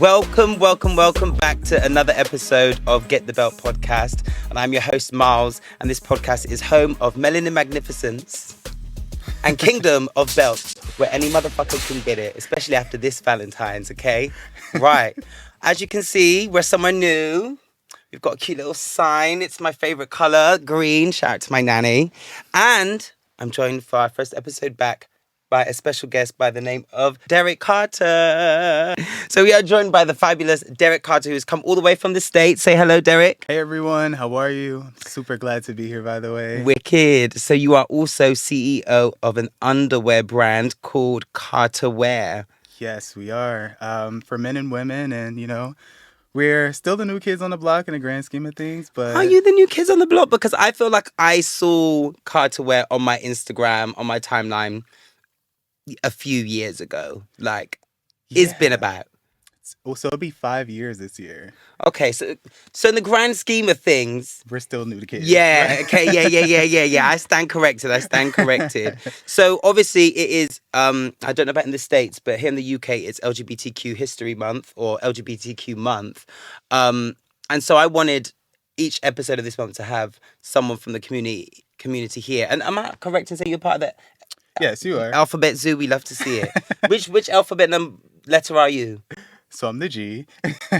Welcome back to another episode of Get the Belt podcast. And I'm your host, Myles, and this podcast is home of Melanin Magnificence and Kingdom of Belts, where any motherfucker can get it, especially after this Valentine's, okay? Right. As you can see, we're somewhere new. We've got a cute little sign. It's my favorite color, green. Shout out to my nanny. And I'm joined for our first episode back by a special guest by the name of Derek Carter. So we are joined by the fabulous Derek Carter, who's come all the way from the States. Say hello, Derek. Hey everyone, how are you? Super glad to be here, by the way. Wicked. So you are also CEO of an underwear brand called Carter Wear. Yes, we are. For men and women, and we're still the new kids on the block in the grand scheme of things, but... Are you the new kids on the block? Because I feel like I saw Carter Wear on my Instagram, on my timeline a few years ago. Like, it's been about. So it'll be 5 years this year. Okay, so in the grand scheme of things... We're still new to kids. Yeah, okay, yeah. I stand corrected. So obviously it is, I don't know about in the States, but here in the UK it's LGBTQ History Month or LGBTQ Month. And so I wanted each episode of this month to have someone from the community here. And am I correct in saying you're part of that? Yes, you are. Alphabet Zoo, we love to see it. Which alphabet letter are you? So I'm the G.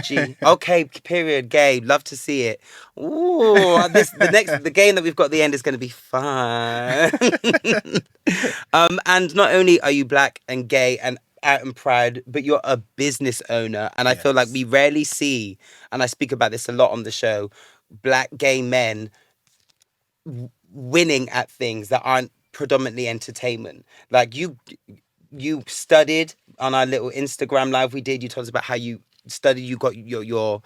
G. Okay, period. Gay. Love to see it. Ooh, the game that we've got at the end is going to be fun. And not only are you black and gay and out and proud, but you're a business owner. And I feel like we rarely see, and I speak about this a lot on the show, black gay men winning at things that aren't predominantly entertainment. Like you studied on our little Instagram live we did. You told us about how you studied, you got your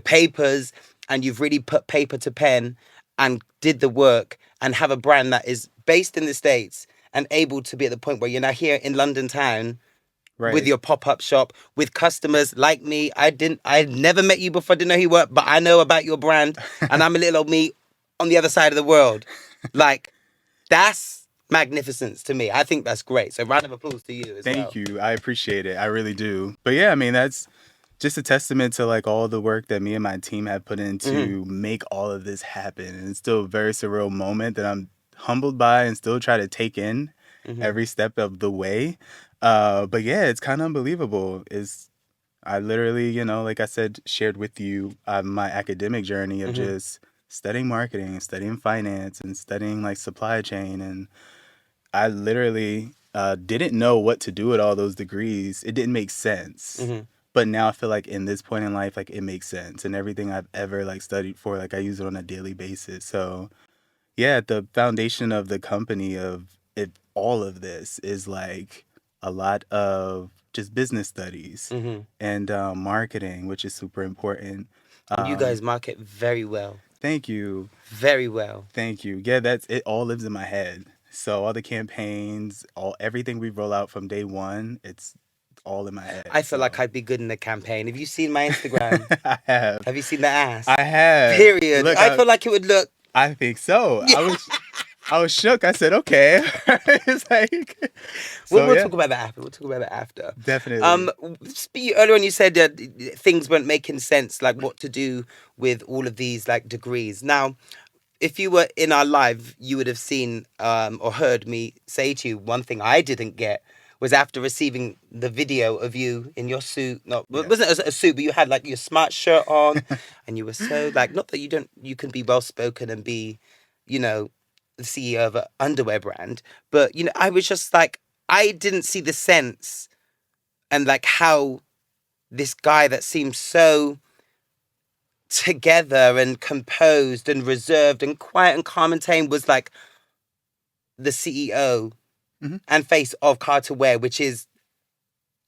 papers, and you've really put paper to pen and did the work and have a brand that is based in the States and able to be at the point where you're now here in London town. Right. With your pop-up shop, with customers like me. I never met you before, I didn't know who you were, but I know about your brand, and I'm a little old me on the other side of the world. Like, that's magnificence to me. I think that's great. So round of applause to you as well. Thank you. I appreciate it. I really do. But yeah, I mean, that's just a testament to like all the work that me and my team have put in to make all of this happen. And it's still a very surreal moment that I'm humbled by and still try to take in every step of the way. But yeah, it's kind of unbelievable. I literally, like I said, shared with you my academic journey of just studying marketing and studying finance and studying like supply chain. And I literally didn't know what to do with all those degrees. It didn't make sense. But now I feel like in this point in life, like it makes sense. And everything I've ever like studied for, like I use it on a daily basis. So yeah, the foundation of the company all of this is like a lot of just business studies and marketing, which is super important. You guys market very well. Thank you. Very well. Thank you. Yeah, it all lives in my head. So all the campaigns, everything we roll out from day one, it's all in my head. I feel like I'd be good in a campaign. Have you seen my Instagram? I have. Have you seen the ass? I have. Period. Look, I feel like it would look... I think so. Yeah. I was shook. I said, okay. It's like... We'll talk about that after. Definitely. Earlier on you said that things weren't making sense, like what to do with all of these like degrees. Now, if you were in our live, you would have seen or heard me say to you, one thing I didn't get was after receiving the video of you in your suit. It wasn't a suit, but you had like your smart shirt on and you were so like, not that you can be well spoken and be, the CEO of an underwear brand, but I was just like, I didn't see the sense and like how this guy that seemed so together and composed and reserved and quiet and calm and tame was like the CEO and face of Carter Wear, which is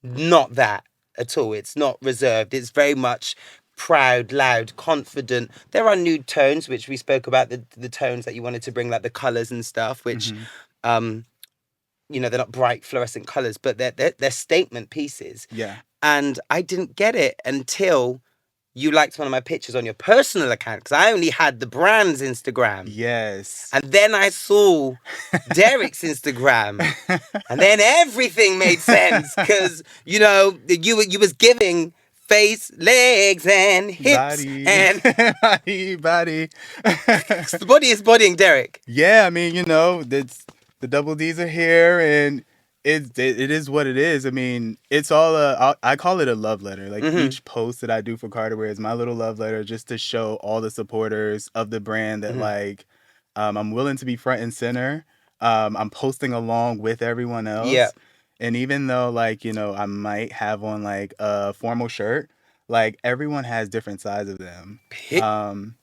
not that at all. It's not reserved. It's very much proud, loud, confident. There are nude tones, which we spoke about, the tones that you wanted to bring, like the colours and stuff, which, they're not bright fluorescent colours, but they're statement pieces. Yeah. And I didn't get it until you liked one of my pictures on your personal account, because I only had the brand's Instagram. Yes. And then I saw Derek's Instagram. And then everything made sense, because, you was giving face, legs, and hips, Body, and body. the body is bodying Derek. Yeah, I mean, that's the double D's are here, and it is what it is. I mean, it's all I call it a love letter. Like Mm-hmm. each post that I do for Carter Wear is my little love letter, just to show all the supporters of the brand that Mm-hmm. like I'm willing to be front and center. I'm posting along with everyone Yeah. else, and even though like I might have on like a formal shirt, like everyone has different sides of them.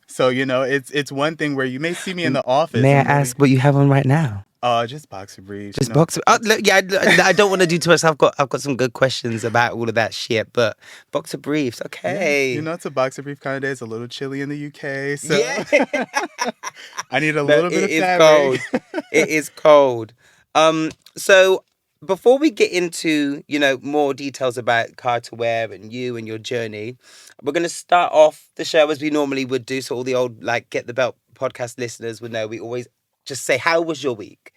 So it's one thing where you may see me in the office. May I I'm really ask what you have on right now? just boxer briefs. Just boxer. Oh, look, yeah, I don't want to do too much. I've got some good questions about all of that shit, but boxer briefs, Yeah, okay. it's a boxer brief kind of day. It's a little chilly in the UK, so Yeah. I need a No, little bit it of is fabric. cold. It is cold. So before we get into, more details about Carter Wear and you and your journey, we're gonna start off the show as we normally would do. So all the old like Get the Belt podcast listeners would know we always just say, how was your week?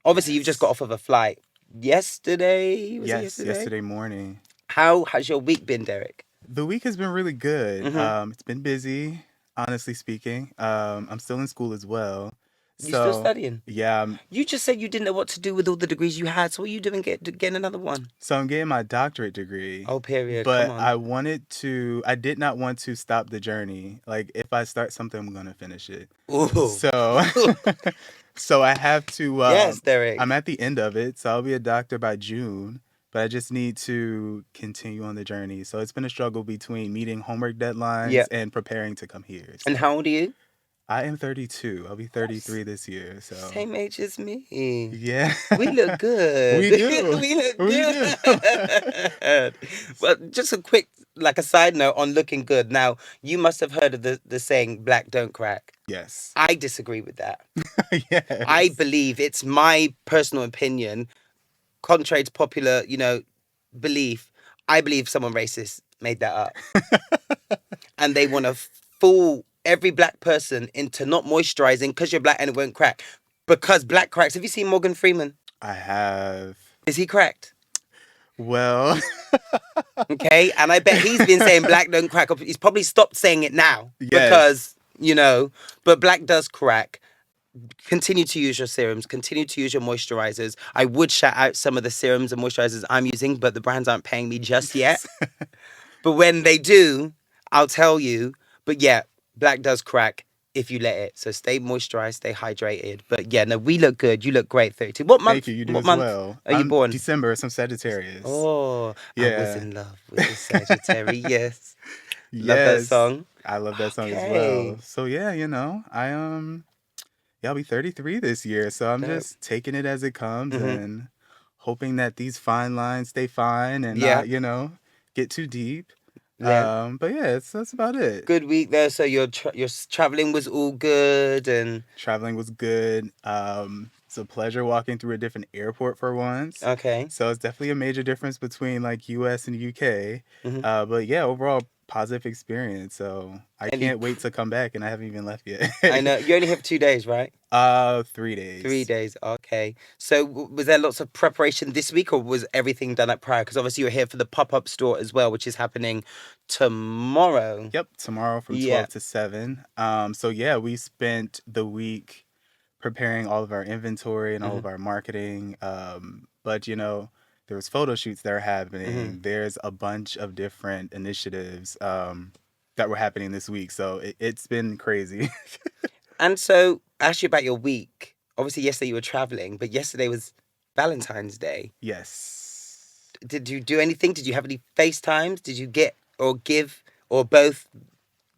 Obviously you've just got Yes, off of a flight yesterday. Was it yes, yesterday? yesterday morning. How has your week been, Derek? The week has been really good. Mm-hmm. It's been busy, honestly speaking. I'm still in school as well, You still so studying? yeah. You just said you didn't know what to do with all the degrees you had. So what are you doing getting another one? So I'm getting my doctorate degree, Oh, period. Come but on. I did not want to stop the journey. Like if I start something, I'm gonna finish it. Ooh. So, so I have to. Yes, I'm Derek. at the end of it, so I'll be a doctor by June. But I just need to continue on the journey. So it's been a struggle between meeting homework deadlines Yeah. and preparing to come here. And So how old are you? I am 32. I'll be Oh, 33 this year. So same age as me. yeah, We look good. we do, We look we do. good. Well, just a quick, like a side note on looking good. Now, you must have heard of the saying, black don't crack. Yes, I disagree with that. I yes. believe it's my personal opinion, contrary to popular, belief. I believe someone racist made that up. And they want to fool every black person into not moisturizing because you're black and it won't crack. Because black cracks. Have you seen Morgan Freeman? I have. Is he cracked? Well, Okay. And I bet he's been saying black don't crack. He's probably stopped saying it now yes. because, but black does crack. Continue to use your serums, continue to use your moisturizers. I would shout out some of the serums and moisturizers I'm using, but the brands aren't paying me just yet. But when they do, I'll tell you. But yeah, black does crack if you let it. So stay moisturized, stay hydrated. But yeah, no, we look good. You look great, 32. What Thank month? you. You do What as month well. are you I'm born? December. Some Sagittarius. Oh, I was Yeah. in love with the Sagittarius. Yes. Love that Yes. song. I love that song as well. Okay. So yeah, yeah, I'll be 33 this year. So I'm Dope. just taking it as it comes Mm-hmm. and hoping that these fine lines stay fine and Yeah. not, get too deep. Yeah. But yeah, that's about it. Good week there. So your traveling was all good and Traveling was good. It's a pleasure walking through a different airport for once. okay. So it's definitely a major difference between like US and UK. Mm-hmm. But yeah, overall positive experience. So I Any, can't wait to come back, and I haven't even left yet. I know you only have 2 days, right? 3 Three days. days. Okay. So was there lots of preparation this week, or was everything done at prior? Because obviously you're here for the pop-up store as well, which is happening tomorrow. Yep, tomorrow from Yeah. 12 to 7. So yeah, we spent the week preparing all of our inventory and all Mm-hmm. of our marketing. But there was photo shoots that are Mm-hmm. happening. There's a bunch of different initiatives that were happening this week. So it's been crazy. And so, I asked you about your week. Obviously, yesterday you were traveling, but yesterday was Valentine's Day. Yes. Did you do anything? Did you have any FaceTimes? Did you get or give or both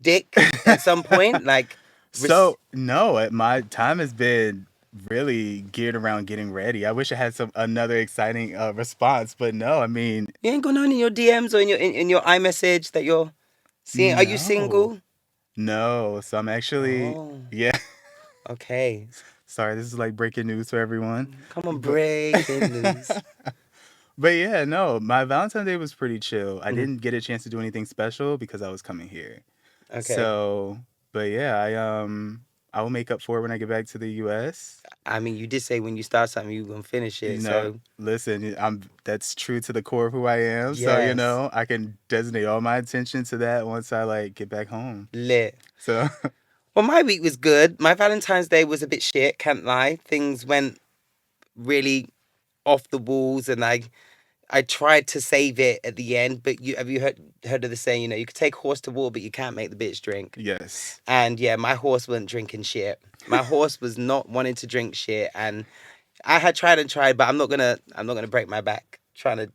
dick at some point? Like, So no, my time has been really geared around getting ready. I wish I had another exciting response, but no, I mean, you ain't got none in your DMs or in your iMessage that you're seeing. Are you no. single? No, so I'm actually, Oh, yeah. okay. Sorry, this is like breaking news for everyone. Come on, But breaking news. but yeah, no, my Valentine's Day was pretty chill. I Mhm. didn't get a chance to do anything special because I was coming here. Okay. So, but yeah, I will make up for it when I get back to the US. I mean, you did say when you start something, you're going to finish You it. know, So, listen, I'm that's true to the core of who I am. So, yes, I can designate all my attention to that once I like get back home. lit. So, Well, my week was good. My Valentine's Day was a bit shit, can't lie. Things went really off the walls, and I tried to save it at the end. But have you heard of the saying? You could take horse to water, but you can't make the bitch drink. yes. And yeah, my horse wasn't drinking shit. My horse was not wanting to drink shit, and I had tried and tried, but I'm not gonna break my back trying to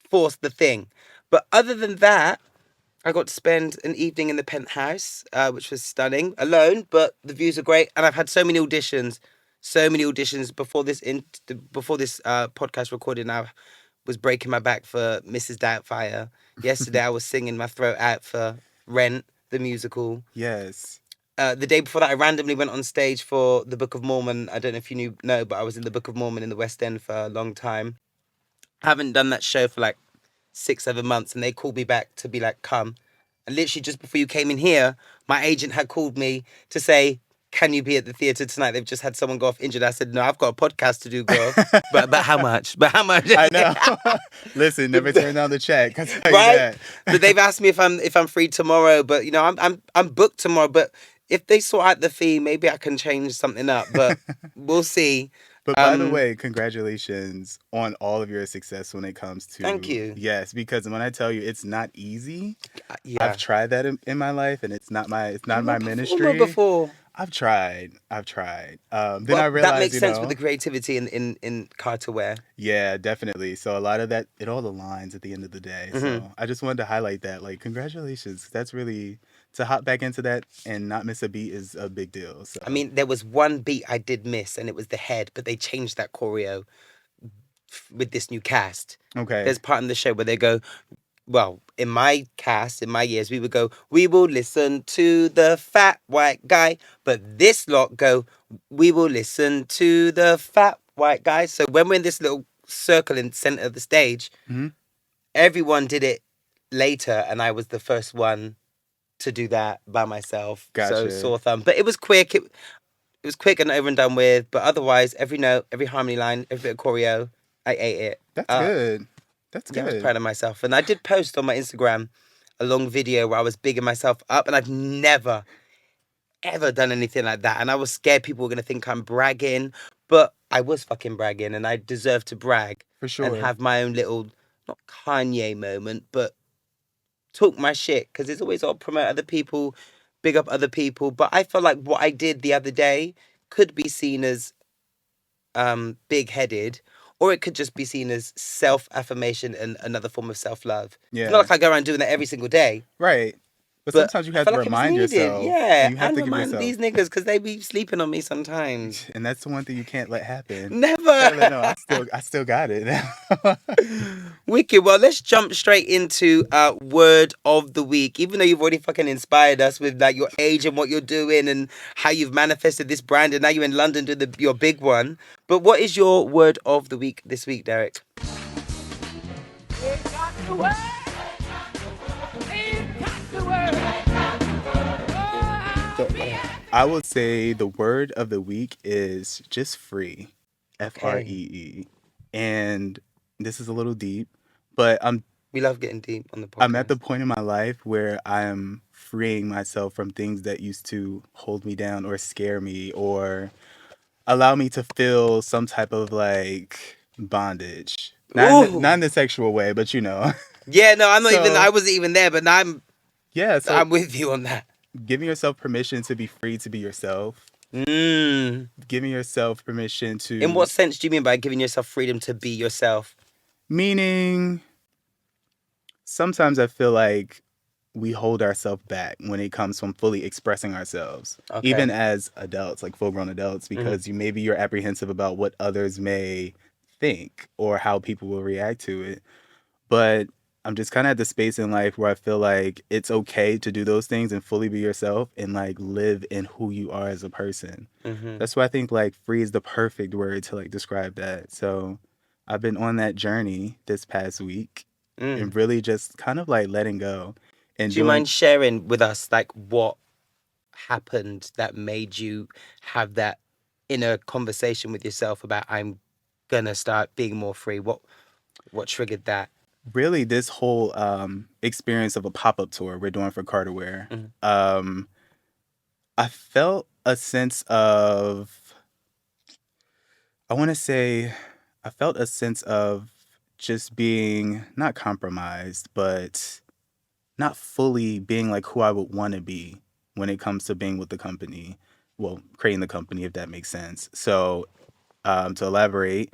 force the thing. But other than that, I got to spend an evening in the penthouse, which was stunning, alone, but the views are great. And I've had so many auditions before this podcast recording. I was breaking my back for Mrs. Doubtfire. Yesterday, I was singing my throat out for Rent, the musical. Yes. The day before that, I randomly went on stage for the Book of Mormon. I don't know if you know, but I was in the Book of Mormon in the West End for a long time. Haven't done that show for like 6, 7 months, and they called me back to be like, come. And literally just before you came in here, my agent had called me to say, can you be at the theatre tonight? They've just had someone go off injured. I said, no, I've got a podcast to do, girl. But how much? But how much? I know. Listen, never turn down the check. I tell you Right? that. But they've asked me if I'm free tomorrow. But I'm booked tomorrow. But if they sort out the fee, maybe I can change something up. But we'll see. But by the Um, way, congratulations on all of your success when it comes Thank to, you. yes, because when I tell you it's not easy, I've Yeah. tried that in my life, and it's not You were a my performer ministry. before. I've tried. I've tried. Then I Well, that realized, makes sense with the creativity in Carter wear. yeah, definitely. So a lot of that, it all aligns at the end of the day. Hmm. So I just wanted to highlight that. Like, congratulations. That's really, to hop back into that and not miss a beat is a big deal. I So, mean, there was one beat I did miss, and it was the head, but they changed that choreo with this new cast. okay. There's part in the show where they go, well, in my cast, in my years, we would go, we will listen to the fat white guy. But this lot go, we will listen to the fat white guy. So when we're in this little circle in the center of the stage, Hmm. everyone did it later, and I was the first one to do that by myself. So Gotcha. sore thumb. But it was quick. It was quick and over and done with. But otherwise, every note, every harmony line, every bit of choreo, I ate it. That's good. That's Yeah, I was good. proud of myself. And I did post on my Instagram a long video where I was bigging myself up. And I've never, ever done anything like that. And I was scared people were going to think I'm bragging. But I was fucking bragging. And I deserve to brag For and sure. have my own little, not Kanye moment, but talk my shit. Because it's always got to promote other people, big up other people. But I felt like what I did the other day could be seen as big headed, or it could just be seen as self affirmation and another form of self love. It's not Yeah. like I go around doing that every single day, Right. But but sometimes you I have felt to like it was remind needed. yourself Yeah, and you have and to give remind yourself, these niggas because they be sleeping on me sometimes. and that's the one thing you can't let happen. Gotta let Never. know I still got it. Wicked. Well, let's jump straight into word of the week. Even though you've already fucking inspired us with like your age and what you're doing and how you've manifested this brand, and now you're in London doing your big one. But what is your word of the week this week, Derek? So I would say the word of the week is just free. Okay. FREE. And this is a little deep, but We love getting deep on the I'm at the podcast. point in my life where I am freeing myself from things that used to hold me down or scare me or allow me to feel some type of like bondage. Ooh. Not in the sexual way, but Yeah, no, I So, wasn't even there, but now I'm yeah, so I'm with you on that. giving yourself permission to be free to be yourself, Mm. giving yourself permission In to, what sense do you mean by giving yourself freedom to be yourself? meaning sometimes I feel like we hold ourselves back when it comes from fully expressing ourselves, even Okay. as adults, like full grown adults, Hmm. because maybe you're apprehensive about what others may think or how people will react to it. But I'm just kind of at the space in life where I feel like it's okay to do those things and fully be yourself and like live in who you are as a person. Hmm. That's why I think like free is the perfect word to like describe that. So I've been on that journey this past week Mm. and really just kind of like letting go and Do you doing, mind sharing with us like what happened that made you have that inner conversation with yourself about I'm gonna start being more free? What triggered that? Really, this whole experience of a pop up tour we're doing for Carterware, Mm-hmm. um, I felt a sense of, I want to say, I felt a sense of just being not compromised, but not fully being like who I would want to be when it comes to being with the company. Well, creating the company, if that makes sense. So, to elaborate,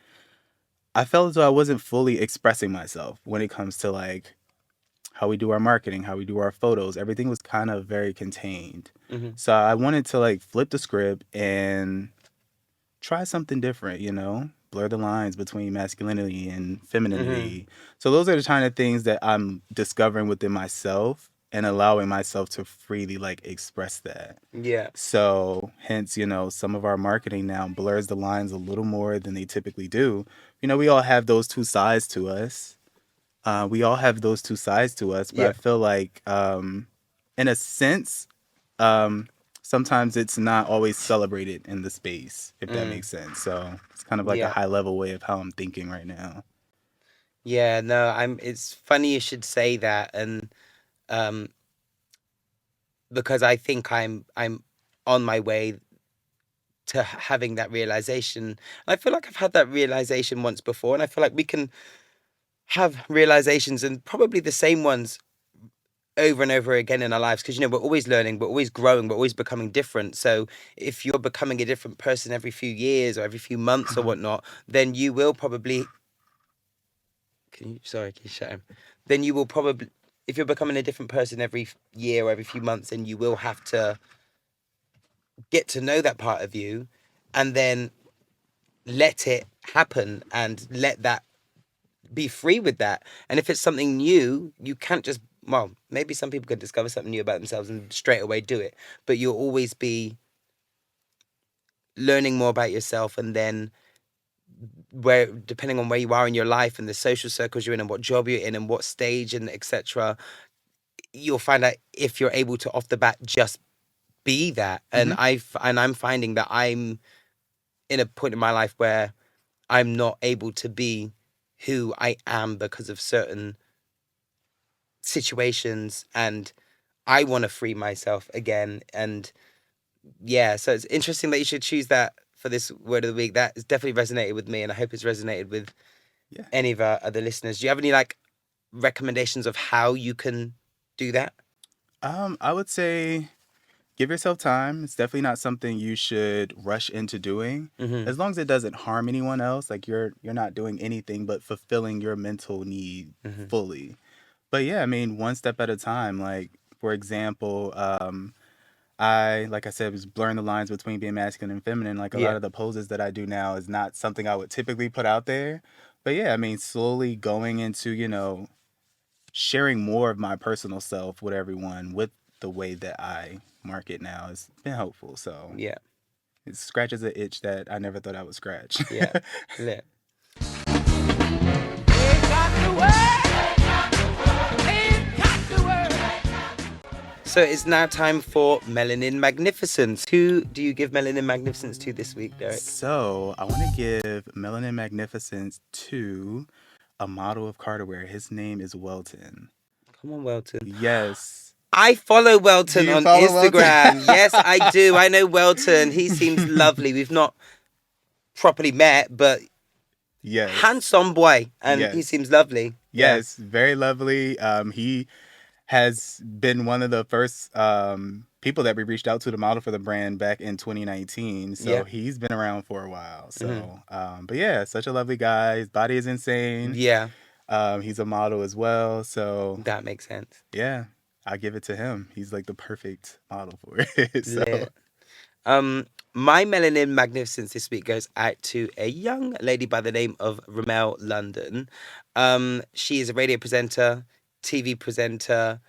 I felt as though I wasn't fully expressing myself when it comes to like how we do our marketing, how we do our photos. Everything was kind of very contained. Mm-hmm. So I wanted to like flip the script and try something different, you know? Blur the lines between masculinity and Mm-hmm. femininity. So those are the kind of things that I'm discovering within myself and allowing myself to freely like express that. Yeah. So hence, you know, some of our marketing now blurs the lines a little more than they typically do. You know, we all have those two sides to us. We all have those two sides to us, but I Yeah. feel like, in a sense, um, sometimes it's not always celebrated in the space, if that Mm. makes sense. So it's kind of like a Yeah. high level way of how I'm thinking right now. Yeah. No, it's funny you should say that, and um because I think I'm on my way to having that realization. I feel like I've had that realization once before, and I feel like we can have realizations and probably the same ones over and over again in our lives, because we're always learning, we're always growing, we're always becoming different. So if you're becoming a different person every few years or every few months or whatnot, then you will probably can you shut him? Then you will probably, if you're becoming a different person every year or every few months, then you will have to get to know that part of you, and then let it happen and let that be free with that. And if it's something new, you can't just, well, maybe some people could discover something new about themselves and straight away do it, but you'll always be learning more about yourself. And then where, depending on where you are in your life and the social circles you're in and what job you're in and what stage and etc., you'll find out if you're able to off the bat just be that. And Hmm. I'm finding that I'm in a point in my life where I'm not able to be who I am because of certain situations, and I want to free myself again. And yeah, so it's interesting that you should choose that for this word of the week. That has definitely resonated with me, and I hope it's resonated with Yeah. any of our other listeners. Do you have any like recommendations of how you can do that? I would say give yourself time. It's definitely not something you should rush into doing. Mm-hmm. As long as it doesn't harm anyone else, like you're not doing anything but fulfilling your mental need Mm-hmm. fully. But yeah, I mean, one step at a time. Like, for example, like I said, was blurring the lines between being masculine and feminine. Like a lot Yeah. of the poses that I do now is not something I would typically put out there. But yeah, I mean, slowly going into, you know, sharing more of my personal self with everyone with the way that I market now has been helpful. So Yeah. it scratches an itch that I never thought I would scratch. Yeah. Lit. So it's now time for Melanin Magnificence. Who do you give Melanin Magnificence to this week, Derek? So I want to give Melanin Magnificence to a model of Carterware. His name is Welton. Come on, Welton. Yes. I follow Do Welton you on follow Welton? Instagram. Yes, I do. I know Welton. He seems lovely. We've not properly met, but Yes. handsome boy, and he Yes. seems lovely. Yeah. Yes. Very lovely. He has been one of the first people that we reached out to model for the brand back in 2019. So Yeah. he's been around for a while. Hmm. So, but yeah, such a lovely guy. His body is insane. Yeah. He's a model as well. So That makes sense. yeah, I give it to him. He's like the perfect model for it. So Lit. My Melanin Magnificence this week goes out to a young lady by the name of Ramel London. She is a radio presenter, TV presenter,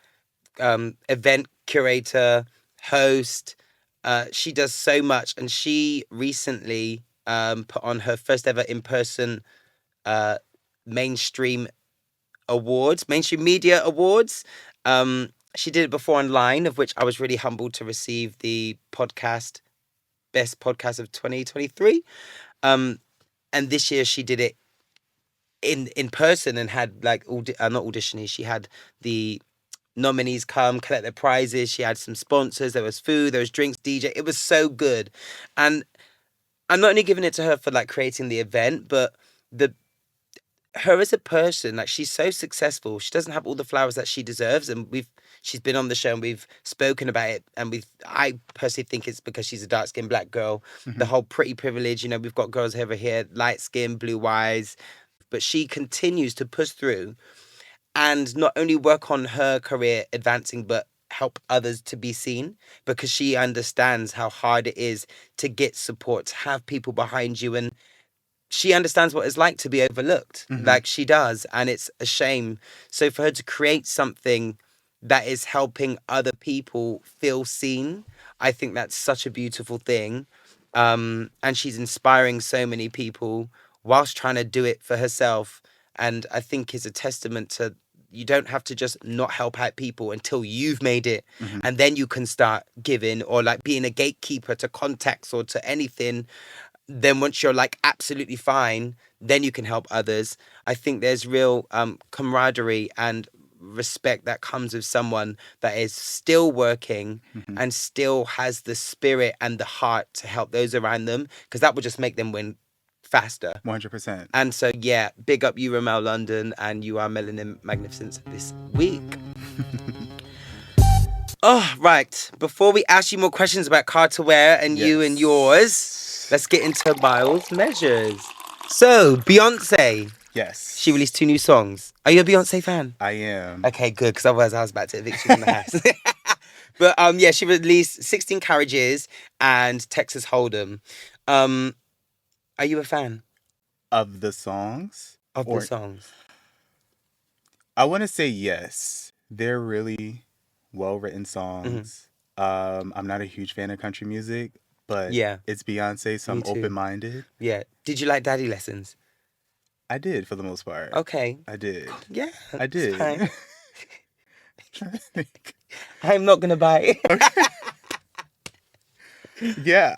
event curator, host. She does so much, and she recently put on her first ever in person uh, mainstream mainstream media awards. Um, She did it before online, of which I was really humbled to receive the best podcast of 2023. And this year she did it in person and had like not auditioning. She had the nominees come collect their prizes. She had some sponsors. There was food. There was drinks. DJ. It was so good, and I'm not only giving it to her for like creating the event, but the her as a person, like she's so successful. She doesn't have all the flowers that she deserves, and she's been on the show and we've spoken about it, and I personally think it's because she's a dark skinned black girl. The Hmm. whole pretty privilege, we've got girls over here, light skin, blue eyes, but she continues to push through and not only work on her career advancing, but help others to be seen because she understands how hard it is to get support, to have people behind you, and she understands what it's like to be overlooked, Hmm. like she does, and it's a shame. So for her to create something that is helping other people feel seen, I think that's such a beautiful thing. And she's inspiring so many people whilst trying to do it for herself. And I think is a testament to you don't have to just not help out people until you've made it, Hmm. and then you can start giving or like being a gatekeeper to contacts or to anything. Then once you're like absolutely fine, then you can help others. I think there's real camaraderie and respect that comes with someone that is still working Hmm. and still has the spirit and the heart to help those around them, because that would just make them win faster. 100%. And so yeah, big up you, Ramel London, and you are Melanin Magnificence this week. Oh, right. Before we ask you more questions about Carter Wear and you and yours, Yes. let's get into Miles' measures. So, Beyonce, she Yes. released 2 new songs. Are you a Beyonce fan? I am. Okay, good, because otherwise I was about to evict you from the house. But yeah, she released 16 Carriages and Texas Hold'em. Um, are you a fan Of the songs? of the Or songs? I want to say yes. They're really well written Hmm. songs. I'm not a huge fan of country music, but Yeah, it's Beyonce, so me I'm too. open minded. Yeah. Did you like Daddy Lessons? I did for the most part. Okay. I did. Yeah, I it's fine. did. Trying to think. I'm not going to buy it. Okay. Yeah.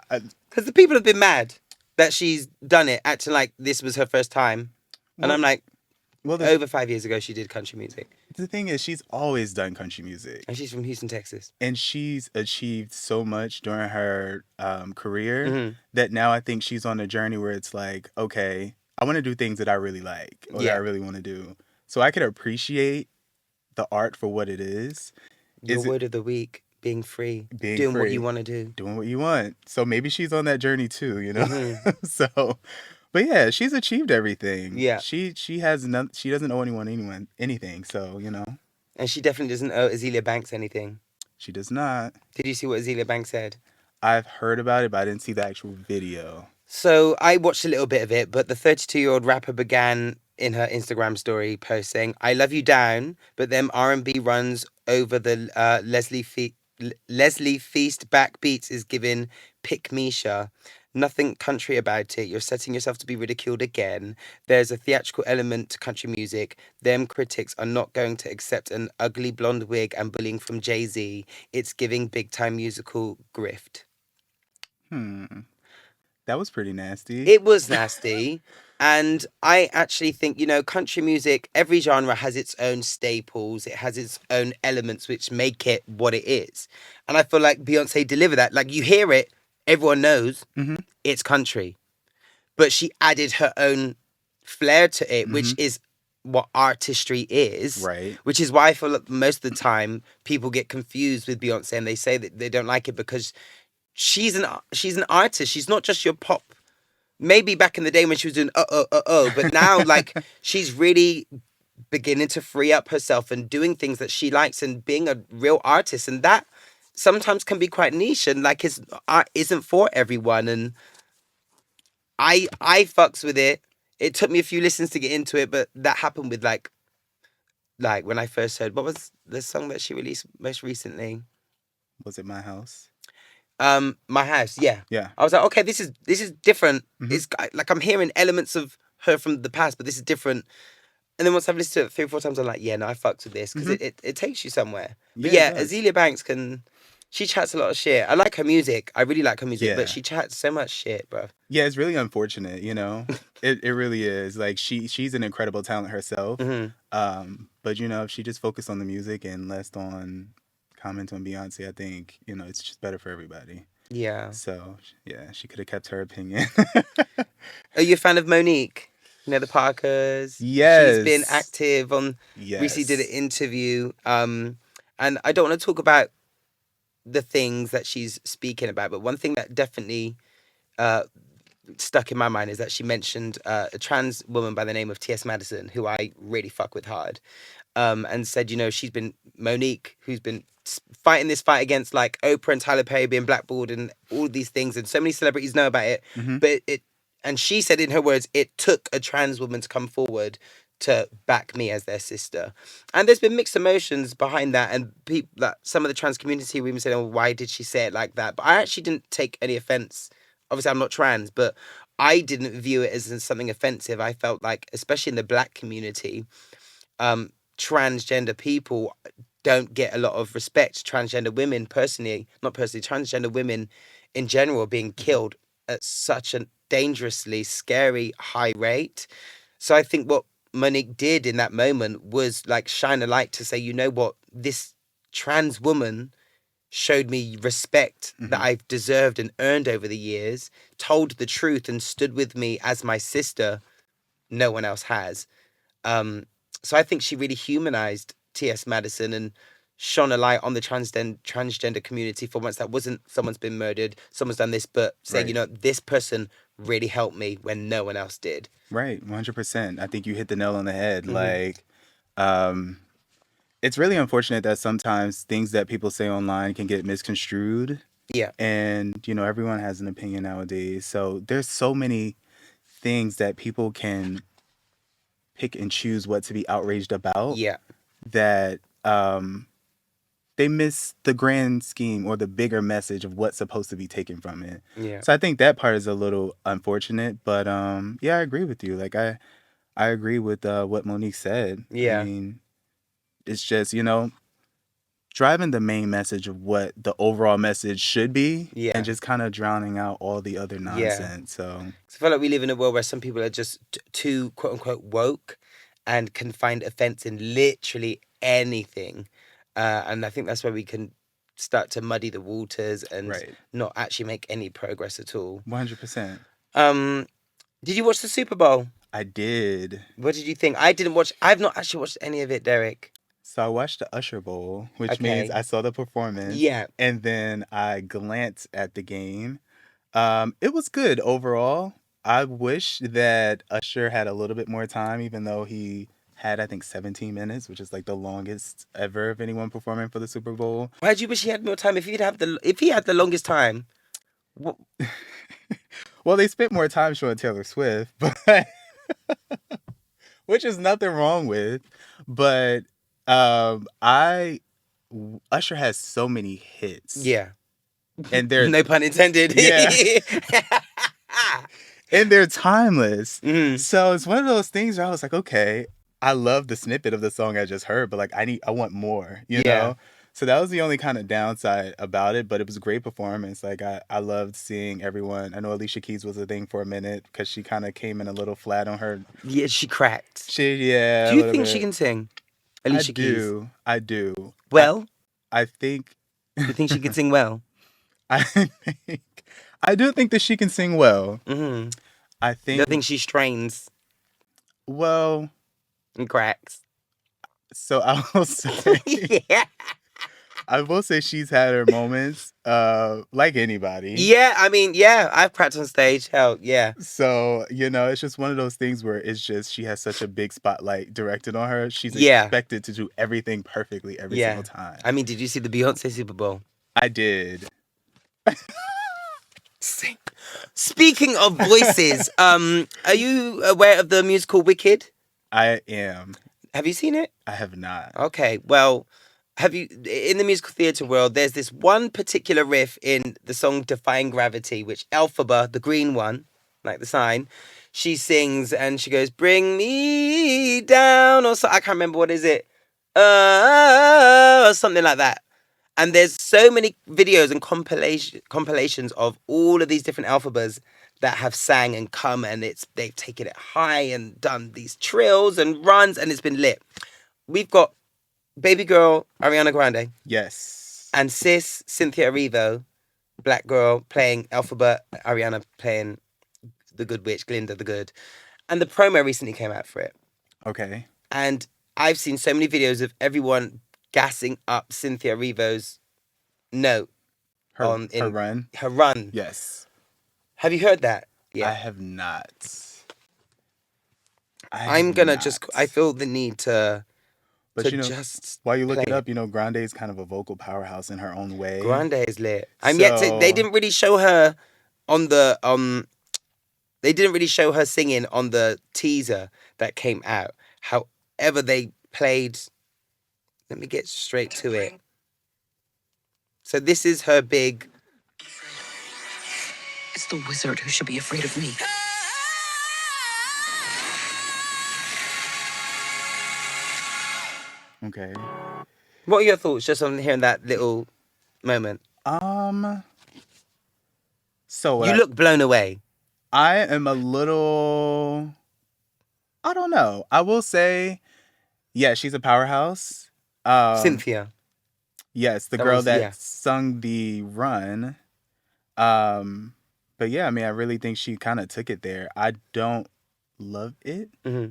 Because the people have been mad that she's done it, acting like this was her first time. And Well, I'm like, well, over 5 years ago, she did country music. the thing is, she's always done country music, And she's from Houston, Texas. and she's achieved so much during her career Hmm. that now I think she's on a journey where it's like, okay, I want to do things that I really like or that I Yeah. really want to do. So I could appreciate the art for what it is. Your Is it word of the week, being free, being doing what you free, want to do. doing what you want? So maybe she's on that journey too, you know? Hmm. So, but yeah, she's achieved everything. Yeah. She has none. She doesn't owe anyone anything. So And she definitely doesn't owe Azealia Banks anything. she does not. Did you see what Azealia Banks said? I've heard about it, but I didn't see the actual video. So I watched a little bit of it, but the 32-year-old rapper began in her Instagram story post saying, "I love you down, but them R&B runs over the Leslie Feast backbeats is giving pick Misha. Nothing country about it. You're setting yourself to be ridiculed again. There's a theatrical element to country music. Them critics are not going to accept an ugly blonde wig and bullying from Jay-Z. It's giving big time musical grift." That was pretty nasty. It was nasty. And I actually think, country music, every genre has its own staples. It has its own elements which make it what it is. And I feel like Beyonce delivered that. Like you hear it, everyone knows Mm-hmm. it's country. But she added her own flair to it, Mm-hmm. which is what artistry is. Right. Which is why I feel like most of the time people get confused with Beyonce and they say that they don't like it because she's an artist. She's not just your pop. Maybe back in the day when she was doing but now like she's really beginning to free up herself and doing things that she likes and being a real artist, and that sometimes can be quite niche and like his art isn't for everyone. And I fucks with it. It took me a few listens to get into it, but that happened with like when I first heard what was the song that she released most recently. Was it My House? My House, yeah. Yeah. I was like, okay, this is different. Mhm. It's like I'm hearing elements of her from the past, but this is different. And then once I've listened to it 3 or 4 times, I'm like, yeah, no, I fucked with this because Hmm. it takes you somewhere. But Yeah, it yeah, does. Azealia Banks she chats a lot of shit. I like her music. I really like her music, but Yeah. she chats so much shit, bro. Yeah, it's really unfortunate, you know. It really is. Like she's an incredible talent herself. Hmm. But you know, if she just focused on the music and less on comment on Beyonce, I think, you know, it's just better for everybody. Yeah. So yeah, she could have kept her opinion. Are you a fan of Monique? You know, the Parkers. She's been Yes. active on recently did an Yes. interview. And I don't want to talk about the things that she's speaking about, but one thing that definitely uh stuck in my mind is that she mentioned a trans woman by the name of T.S. Madison, who I really fuck with hard, and said, you know, she's been Monique, who's been fighting this fight against like Oprah and Tyler Perry being blackballed and all these things, and so many celebrities know about it. Hmm. But and she said in her words, it took a trans woman to come forward to back me as their sister. And there's been mixed emotions behind that, and people that some of the trans community women said, "Oh, why did she say it like that?" But I actually didn't take any offense. Obviously, I'm not trans, but I didn't view it as something offensive. I felt like, especially in the black community, um, transgender people don't get a lot of respect. Transgender women, personally, not personally, transgender women in general are being killed at such a dangerously scary high rate. So I think what Monique did in that moment was like shine a light to say, you know what, this trans woman showed me respect that Hmm. I've deserved and earned over the years, told the truth and stood with me as my sister. No one else has. Um, so I think she really humanized T.S. Madison and shone a light on the transgender community for once. That wasn't someone's been murdered, someone's done this, but saying, you Right. know, this person really helped me when no one else did. Right. 100%. I think you hit the nail on the head. Hmm. Like, um, it's really unfortunate that sometimes things that people say online can get misconstrued. Yeah, And, you know, everyone has an opinion nowadays. So there's so many things that people can pick and choose what to be outraged about yeah, that they miss the grand scheme or the bigger message of what's supposed to be taken from it. yeah, So I think that part is a little unfortunate, but yeah, I agree with you. Like I agree with what Monique said. I yeah, mean, it's just, you know, driving the main message of what the overall message should be and yeah, just kind of drowning out all the other yeah. nonsense. So, 'Cause I feel like we live in a world where some people are just too quote unquote woke and can find offense in literally anything. And I think that's where we can start to muddy the waters and right. not actually make any progress at all. 100%. Um, did you watch the Super Bowl? I did. What did you think? I didn't watch. I've not actually watched any of it, Derek. So I watched the Usher Bowl, which means Okay. I saw the performance Yeah. and then I glanced at the game. It was good overall. I wish that Usher had a little bit more time, even though he had, I think, 17 minutes, which is like the longest ever of anyone performing for the Super Bowl. Why do you wish he had more time? If he had the longest time, what? Well, they spent more time showing Taylor Swift, but which is nothing wrong with. But I Usher has so many hits, Yeah. and they're No pun intended. yeah, and they're timeless. Mm, So it's one of those things where I was like, okay, I love the snippet of the song I just heard, but like I want more, you yeah. know? So that was the only kind of downside about it, but it was a great performance. Like I loved seeing everyone. I know Alicia Keys was a thing for a minute because she kind of came in a little flat on her. Yeah, she cracked. Yeah, Do a you little think she bit. can sing? Alicia Keys. I do. Well, I think, you think she can sing well? I think, I do think that she can sing well. Mm-hmm. I You don't think, think she strains well, and cracks? so I will say. Yeah. I will say she's had her moments, like anybody. Yeah, I mean, yeah, I've cracked on stage. Hell, yeah. So, you know, it's just one of those things where it's just she has such a big spotlight directed on her. She's Yeah. expected to do everything perfectly every single Yeah. time. I mean, did you see the Beyonce Super Bowl? I did. Speaking of voices, are you aware of the musical Wicked? I am. Have you seen it? I have not. Okay, well, have you in the musical theatre world? There's this one particular riff in the song "Defying Gravity," which Elphaba, the green one, like the sign, she sings and she goes, "Bring me down," or so I can't remember what is it, or something like that. And there's so many videos and compilations of all of these different alphabets that have sang and come, and they've taken it high and done these trills and runs, and it's been lit. We've got baby girl Ariana Grande Yes. and sis Cynthia Erivo, black girl playing alphabet, Ariana playing the good witch, Glinda the good. And the promo recently came out for it. Okay. And I've seen so many videos of everyone gassing up Cynthia Erivo's note Her run. her run. Yes. Have you heard that? Yeah. I have not. I'm gonna just. I feel the need to. But to just while you look play it up, Grande is kind of a vocal powerhouse in her own way. Grande is lit. I'm yet to. They didn't really show her on the They didn't really show her singing on the teaser that came out. However, they played. Let me get straight to it. So this is her big. It's the wizard who should be afraid of me. Okay. What are your thoughts just on hearing that little moment? So you look blown away. I am a little. I don't know. I will say, yeah, she's a powerhouse. Cynthia. Yes, the girl that sung the run. But yeah, I mean, I really think she kind of took it there. I don't love it. Mm-hmm.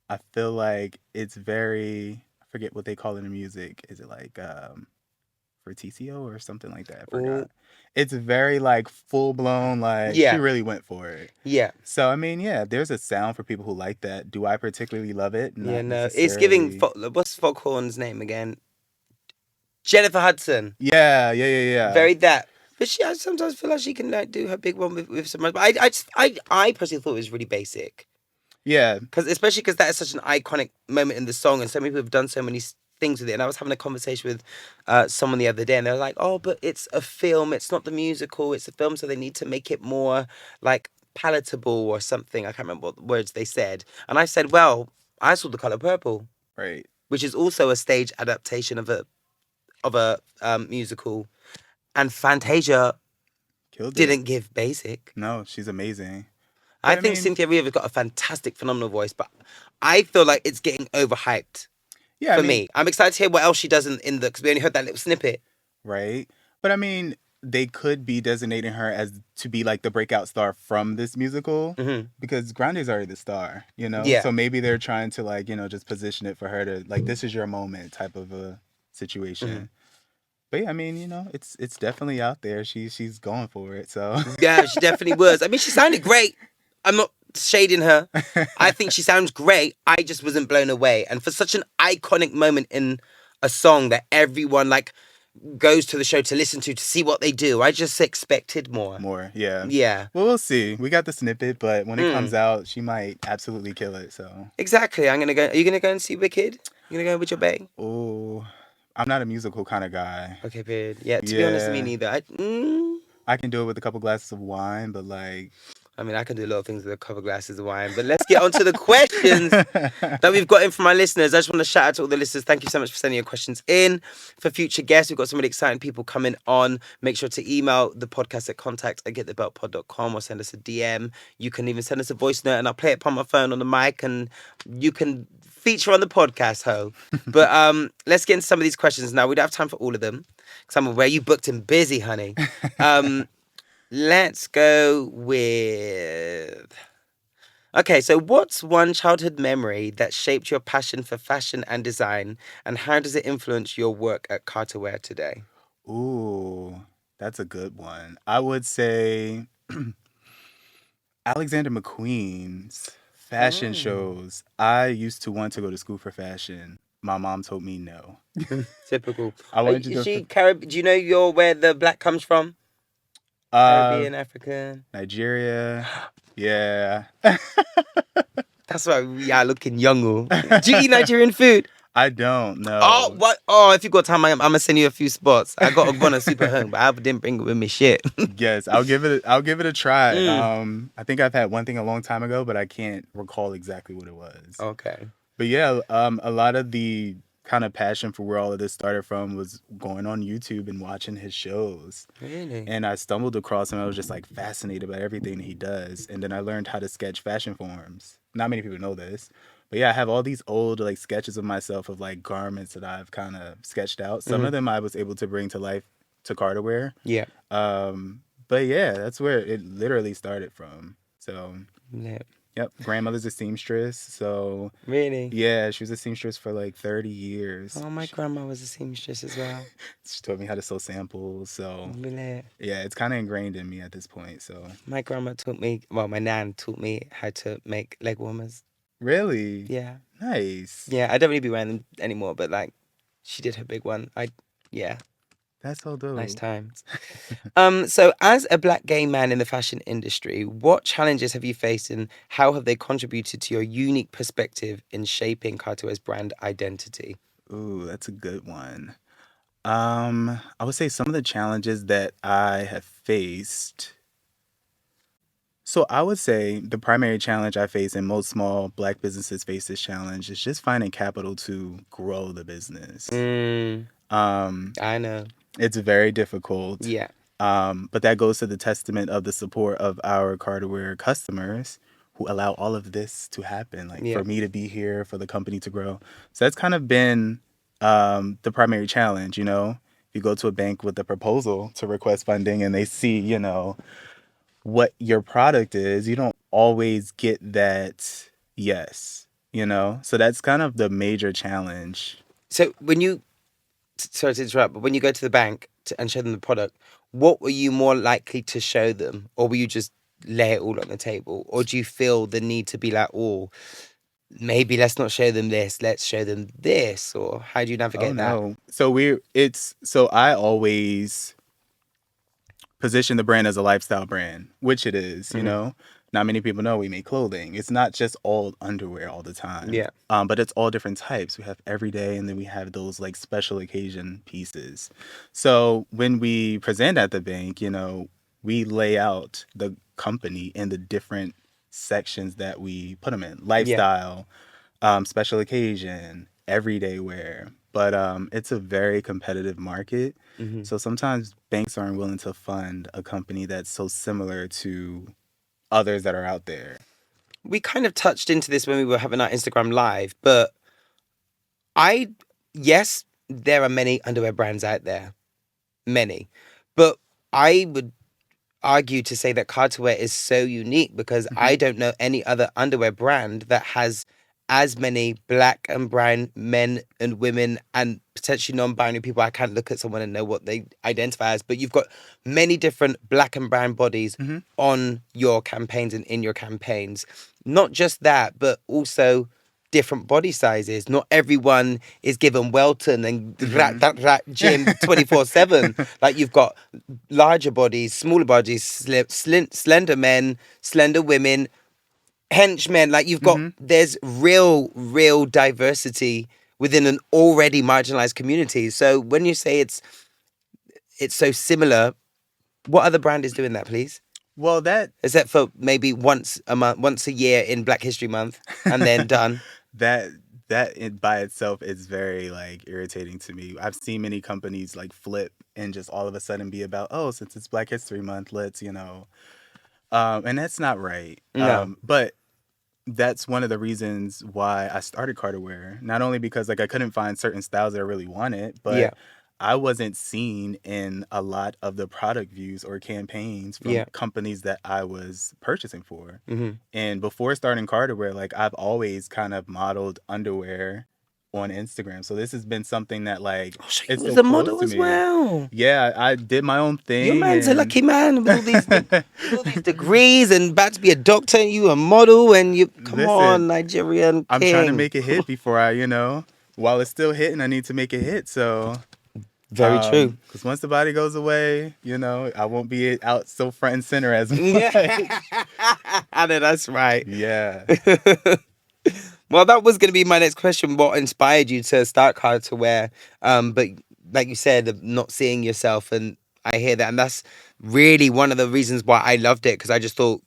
I feel like it's very. I forget what they call it in music. Is it like for TCO or something like that? I forgot. Ooh. It's very like full blown. Like she really went for it. Yeah. So I mean, yeah, there's a sound for people who like that. Do I particularly love it? Not no. It's giving. What's Foghorn's name again? Jennifer Hudson. Yeah. Very that. But I sometimes feel like she can like do her big one with some. But I personally thought it was really basic. Yeah. Especially because that is such an iconic moment in the song, and so many people have done so many things with it. And I was having a conversation with someone the other day, and they're like, "Oh, but it's a film. It's not the musical. It's a film, so they need to make it more like palatable or something." I can't remember what words they said. And I said, "Well, I saw The Color Purple, right, which is also a stage adaptation of a musical." And Fantasia didn't give basic. No, she's amazing. I think Cynthia Erivo's got a fantastic, phenomenal voice, but I feel like it's getting overhyped. Yeah, for me. I'm excited to hear what else she does in the, because we only heard that little snippet. Right. But I mean, they could be designating her as to be like the breakout star from this musical, because Grande's already the star, Yeah. So maybe they're trying to like, just position it for her to like, this is your moment type of a situation. Mm-hmm. But yeah, I mean, it's definitely out there. She's going for it. So yeah, she definitely was. I mean, she sounded great. I'm not shading her. I think she sounds great. I just wasn't blown away. And for such an iconic moment in a song that everyone like goes to the show to listen to see what they do, I just expected more. More, yeah. Yeah. Well, we'll see. We got the snippet, but when it comes out, she might absolutely kill it. So exactly. I'm gonna go. Are you gonna go and see Wicked? You gonna go with your bae? Oh. I'm not a musical kind of guy. Okay, period. Yeah, to be honest, me neither. I can do it with a couple glasses of wine, but like... I mean, I can do a lot of things with a couple glasses of wine, but let's get on to the questions that we've got in from our listeners. I just want to shout out to all the listeners. Thank you so much for sending your questions in. For future guests, we've got some really exciting people coming on. Make sure to email the podcast at contact@getthebeltpod.com or send us a DM. You can even send us a voice note and I'll play it upon my phone on the mic and you can feature on the podcast, ho. But let's get into some of these questions now. We don't have time for all of them because I'm aware you booked and busy, honey. Let's go with... Okay, so what's one childhood memory that shaped your passion for fashion and design, and how does it influence your work at Carter Wear today? Ooh, that's a good one. I would say Alexander McQueen's fashion shows. I used to want to go to school for fashion. My mom told me no. Typical. I wanted to go. Do you know where the black comes from? Caribbean, African, Nigeria. Yeah. That's why we are looking young. Do you eat Nigerian food? I don't Oh, know. what? Oh, if you got time, I'm gonna send you a few spots. I got a one super home, but I didn't bring it with me. Shit. Yes, I'll give it a try. Mm. I think I've had one thing a long time ago, but I can't recall exactly what it was. Okay. But yeah, a lot of the kind of passion for where all of this started from was going on YouTube and watching his shows. Really? And I stumbled across him. I was just like fascinated by everything he does. And then I learned how to sketch fashion forms. Not many people know this. But yeah, I have all these old like sketches of myself of like garments that I've kind of sketched out. Some Mm-hmm. of them I was able to bring to life to Carter wear. Yeah. But yeah, that's where it literally started from. So, Lit. yep, grandmother's a seamstress. So, Really? yeah, she was a seamstress for like 30 years. Oh, my grandma was a seamstress as well. She taught me how to sew samples. So, Lit. yeah, it's kind of ingrained in me at this point. So, My grandma taught me. Well, my nan taught me how to make leg warmers. really Yeah. nice. Yeah. I don't really be wearing them anymore, but like, she did her big one. Yeah. That's so dope. Nice times. So as a black gay man in the fashion industry, what challenges have you faced and how have they contributed to your unique perspective in shaping Carter's brand identity? Ooh, that's a good one. I would say some of the challenges that I have faced. So I would say the primary challenge I face and most small black businesses face this challenge is just finding capital to grow the business. Mm, Um, I know. it's very difficult. Yeah. But that goes to the testament of the support of our Carterware customers who allow all of this to happen, like Yeah. for me to be here, for the company to grow. So that's kind of been the primary challenge, you know. If you go to a bank with a proposal to request funding and they see, you know, what your product is, you don't always get that yes, you know. So that's kind of the major challenge. So when you, sorry to interrupt, but when you go to the bank and show them the product, what were you more likely to show them? Or will you just lay it all on the table? Or do you feel the need to be like, oh, maybe let's not show them this, let's show them this? Or how do you Oh navigate that? no. So I always position the brand as a lifestyle brand, which it is, you Hmm. know. Not many people know we make clothing. It's not just all underwear all the time. Yeah. But it's all different types. We have everyday and then we have those like special occasion pieces. So when we present at the bank, you know, we lay out the company in the different sections that we put them in. Yeah. Lifestyle, special occasion, everyday wear. But it's a very competitive market. Hmm. So sometimes banks aren't willing to fund a company that's so similar to others that are out there. We kind of touched into this when we were having our Instagram live, but yes, there are many underwear brands out there, many, but I would argue to say that Carterwear is so unique because I Hmm. don't know any other underwear brand that has as many black and brown men and women and potentially non-binary people. I can't look at someone and know what they identify as, but you've got many different black and brown bodies Hmm. on your campaigns and in your campaigns. Not just that, but also different body sizes. Not everyone is given Welton and Hmm. that gym 24/7. Like you've got larger bodies, smaller bodies, slender men, slender women, henchmen. Like Hmm. there's real diversity within an already marginalized community. So when you say it's so similar, what other brand is doing that, please? Well, that Except for maybe once a month, once a year in Black History Month, and then done. that by itself is very like irritating to me. I've seen many companies like flip and just all of a sudden be about, oh, since it's Black History Month, let's, you know, and that's not right. No. But that's one of the reasons why I started Carterwear. Not only because like I couldn't find certain styles that I really wanted, Yeah. but I wasn't seen in a lot of the product views or campaigns from Yeah. companies that I was purchasing for. Hmm. And before starting Carterwear, like I've always kind of modeled underwear on Instagram. So this has been something that like Oh, so you it's was so a close model to as me. well. Yeah, I did my own Your thing man's a and lucky man with all these degrees and about to be a doctor and you a model and you come on, listen, Nigerian I'm trying to king. make it hit before I, you know, while it's still hitting, I need to make it hit. So, Very true. because once the body goes away, you know, I won't be out so front and center as Yeah. much. I know that's right. Yeah. Well, that was going to be my next question. What inspired you to start Card to Wear? But like you said, of not seeing yourself, and I hear that, and that's really one of the reasons why I loved it because I just thought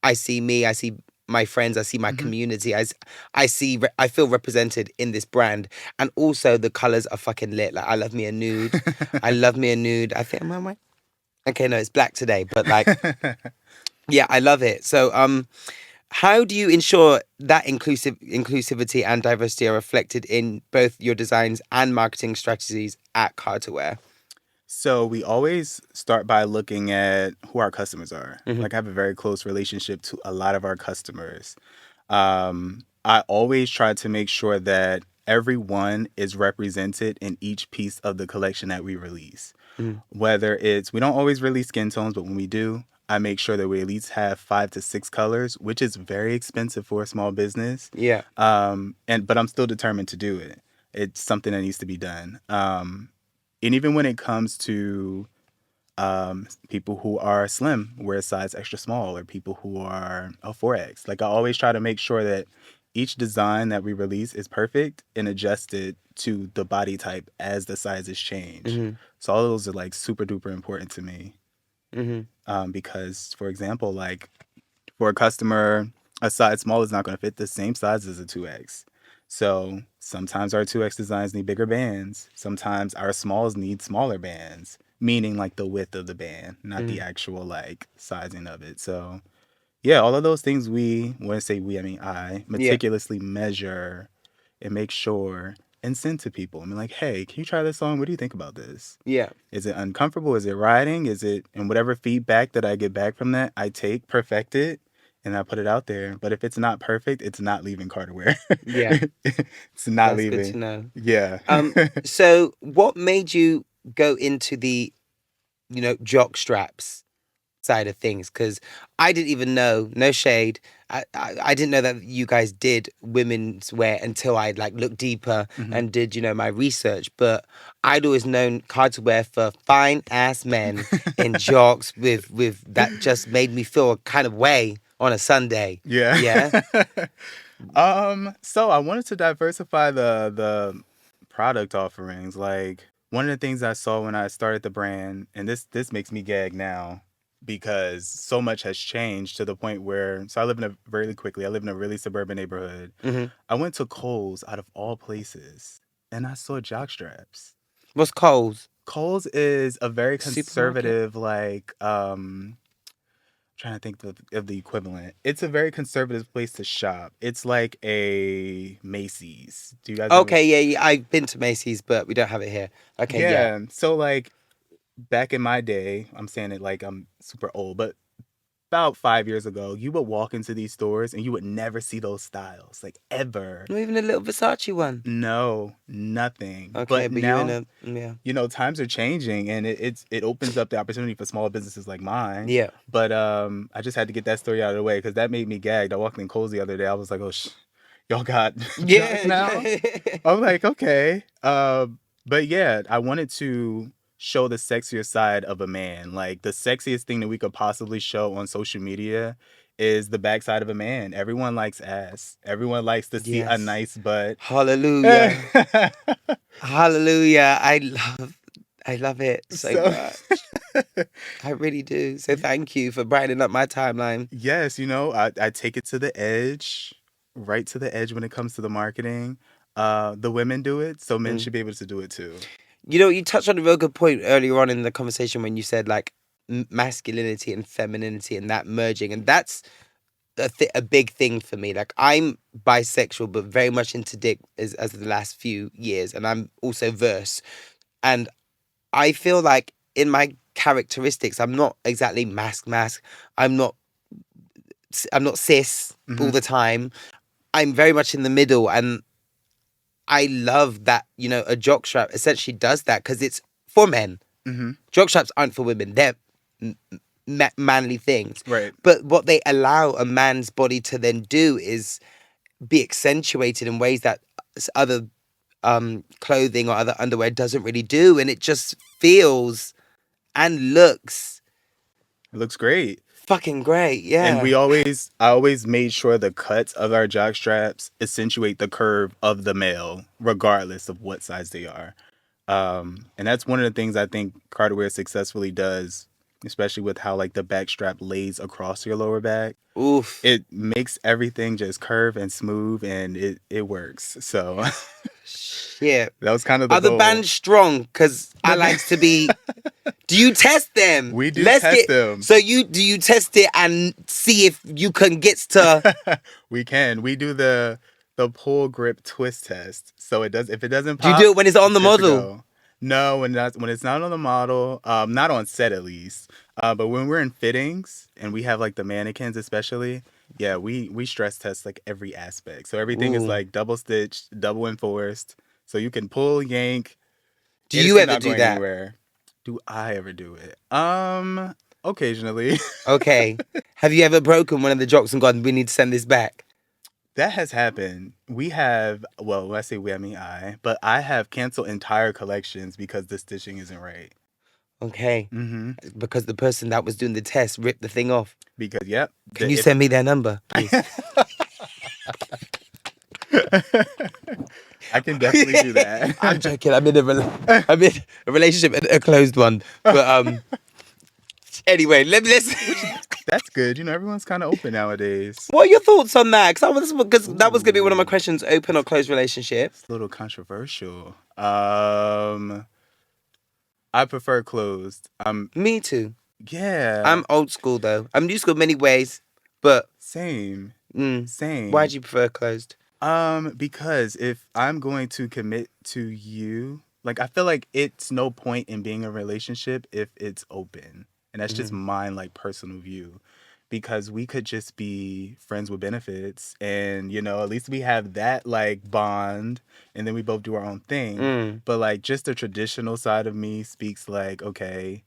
I see me, I see my friends, I see my Hmm. community, I see, I feel represented in this brand, and also the colors are fucking lit. Like I love me a nude, I love me a nude. I think am I? Okay, no, it's black today, but like, yeah, I love it. So, how do you ensure that inclusivity and diversity are reflected in both your designs and marketing strategies at Card to Wear? So we always start by looking at who our customers are. Hmm. Like I have a very close relationship to a lot of our customers. I always try to make sure that everyone is represented in each piece of the collection that we release. Hmm. Whether it's, we don't always release skin tones, but when we do, I make sure that we at least have 5 to 6 colors, which is very expensive for a small business. Yeah. But I'm still determined to do it. It's something that needs to be done. And even when it comes to people who are slim, wear a size extra small, or people who are a 4X. Like I always try to make sure that each design that we release is perfect and adjusted to the body type as the sizes change. Hmm. So all of those are like super duper important to me. Hmm. Because, for example, like for a customer, a size small is not going to fit the same size as a 2X. So sometimes our 2X designs need bigger bands. Sometimes our smalls need smaller bands, meaning like the width of the band, not the Hmm. actual like sizing of it. So yeah, all of those things when I say we, I mean I Yeah. meticulously measure and make sure and send to people. I mean, like, hey, can you try this song? What do you think about this? Yeah. Is it uncomfortable? Is it riding? Is it, and whatever feedback that I get back from that, I take, perfect it, and I put it out there. But if it's not perfect, it's not leaving Carterware. Yeah. It's not That's good to leaving. know. Yeah. So what made you go into the, jock straps side of things? Because I didn't even know, no shade, I didn't know that you guys did women's wear until I like looked deeper Mhm. and did, my research. But I'd always known Card to Wear for fine ass men in jocks with that just made me feel a kind of way on a Sunday. Yeah. Yeah. So I wanted to diversify the product offerings. Like one of the things I saw when I started the brand, and this makes me gag now because so much has changed to the point where, so I live in a really quickly, I live in a really suburban neighborhood. Hmm. I went to Kohl's out of all places and I saw jock straps. What's Coles? Kohl's is a very Supermarket? conservative, like trying to think of the equivalent. It's a very conservative place to shop. It's like a Macy's. Do you guys know? Okay, yeah, yeah, I've been to Macy's, but we don't have it here. Okay, yeah. Yeah. So like back in my day, I'm saying it like I'm super old, but about 5 years ago, you would walk into these stores and you would never see those styles, like ever. Not even a little Versace one. No, nothing. Okay, But but you're in now, a, yeah. times are changing and it opens up the opportunity for small businesses like mine. Yeah. But I just had to get that story out of the way because that made me gagged. I walked in Kohl's the other day. I was like, oh, y'all got jocks Yeah. now? I'm like, okay. But yeah, I wanted to show the sexier side of a man. Like the sexiest thing that we could possibly show on social media is the backside of a man. Everyone likes ass. Everyone likes to see a Yes. nice butt. Hallelujah. Hallelujah. I love it so So much. I really do. So thank you for brightening up my timeline. yes, I take it to the edge, right to the edge when it comes to the marketing. The women do it, so men Mm. should be able to do it too. You touched on a real good point earlier on in the conversation when you said like masculinity and femininity and that merging, and that's a big thing for me. Like I'm bisexual, but very much into dick as of the last few years, and I'm also verse. And I feel like in my characteristics, I'm not exactly mask. I'm not. I'm not cis all Hmm. the time. I'm very much in the middle, and I love that a jockstrap essentially does that because it's for men. Hmm. Jockstraps aren't for women. They're manly things. Right. But what they allow a man's body to then do is be accentuated in ways that other clothing or other underwear doesn't really do, and it just feels and looks It looks great. fucking great. Yeah. And I always made sure the cuts of our jock straps accentuate the curve of the male, regardless of what size they are. And that's one of the things I think Carter Wear successfully does, especially with how like the back strap lays across your lower back. Oof. It makes everything just curve and smooth, and it works. So Shit. that was kind of the Are the goal. bands strong? Because I likes to be. Do you test them? We do test them. So do you test it and see if you can get to? We can. We do the pull grip twist test. So if it doesn't Do you pop, do it when it's on the good to model? go. No, when it's not on the model, not on set at least. But when we're in fittings and we have like the mannequins especially, yeah, we stress test like every aspect. So everything is Ooh. like double stitched, double enforced. So you can pull, yank. Do It's you ever not do going that? anywhere. Do I ever do it? Occasionally. Okay. Have you ever broken one of the jocks and gone, we need to send this back? That has happened. We have, well, when I say we, I mean but I have canceled entire collections because the stitching isn't right. Okay. Mm-hmm. Because the person that was doing the test ripped the thing off. Because, yep. Can you send me their number, please? I can definitely do that. I'm joking. I'm in a relationship, a closed one. But anyway, let's. That's good. You know, everyone's kind of open nowadays. What are your thoughts on that? Because that was going to be one of my Ooh. questions: open or closed relationship. It's a little controversial. I prefer closed. Me too. Yeah. I'm old school though. I'm new school in many ways, but Same. mm, Same. why do you prefer closed? Because if I'm going to commit to you, like I feel like it's no point in being in a relationship if it's open. And that's just mine like personal view. Because we could just be friends with benefits and, you know, at least we have that like bond and then we both do our own thing. But like just the traditional side of me speaks like, okay,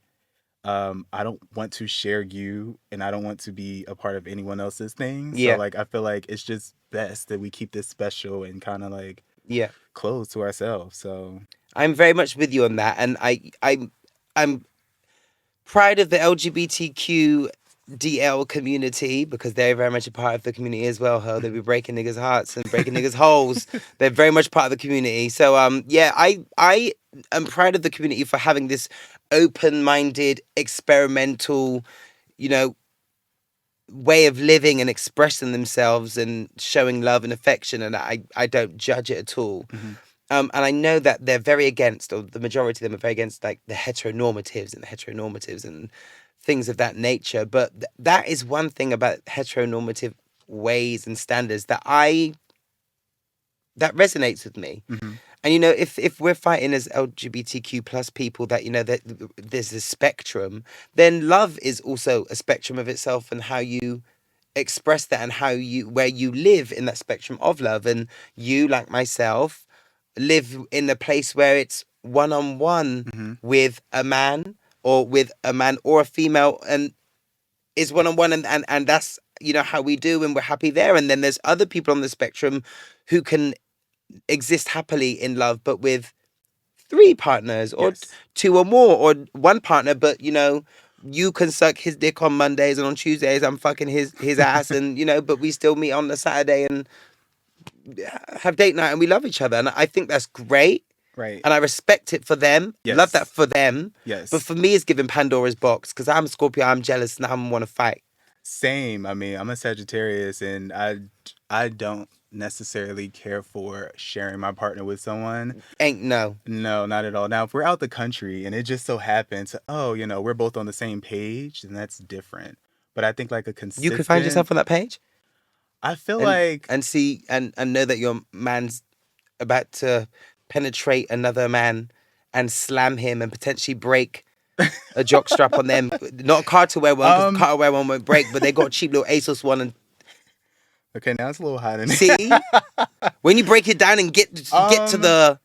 I don't want to share you and I don't want to be a part of anyone else's thing. Yeah. So like I feel like it's just best that we keep this special and kind of like Yeah. close to ourselves. So I'm very much with you on that, and I'm proud of the LGBTQ DL community because they're very much a part of the community as well. They be breaking niggas' hearts and breaking niggas' holes. They're very much part of the community. So yeah, I am proud of the community for having this open-minded, experimental, you know, way of living and expressing themselves and showing love and affection, and I don't judge it at all. And I know that they're very against, or the majority of them are very against, like the heteronormatives and things of that nature. But that is one thing about heteronormative ways and standards that resonates with me. And you know, if we're fighting as LGBTQ plus people that, you know, that there's a spectrum, then love is also a spectrum of itself, and how you express that and where you live in that spectrum of love. And you, like myself, live in a place where it's one-on-one with a man or a female, and is one-on-one, and that's, you know, how we do, and we're happy there. And then there's other people on the spectrum who can exist happily in love but with 3 partners or yes. 2 or more, or 1 partner, but you know, you can suck his dick on Mondays and on Tuesdays I'm fucking his ass, and you know, but we still meet on the Saturday and have date night and we love each other, and I think that's great. Right. And I respect it for them. Yes. Love that for them. Yes. But for me, it's giving Pandora's box, because I'm a Scorpio, I'm jealous, and I want to fight. Same. I mean, I'm a Sagittarius and I don't necessarily care for sharing my partner with someone. No, not at all. Now, if we're out the country and it just so happens, oh, you know, we're both on the same page, then that's different. But I think like a consistent... You can find yourself on that page? I feel like... And see, and know that your man's about to penetrate another man and slam him and potentially break a jock strap on them. Not a Carter wear one, because Carter wear one won't break, but they got a cheap little ASOS one. And okay, now it's a little hot in see, when you break it down and get to the...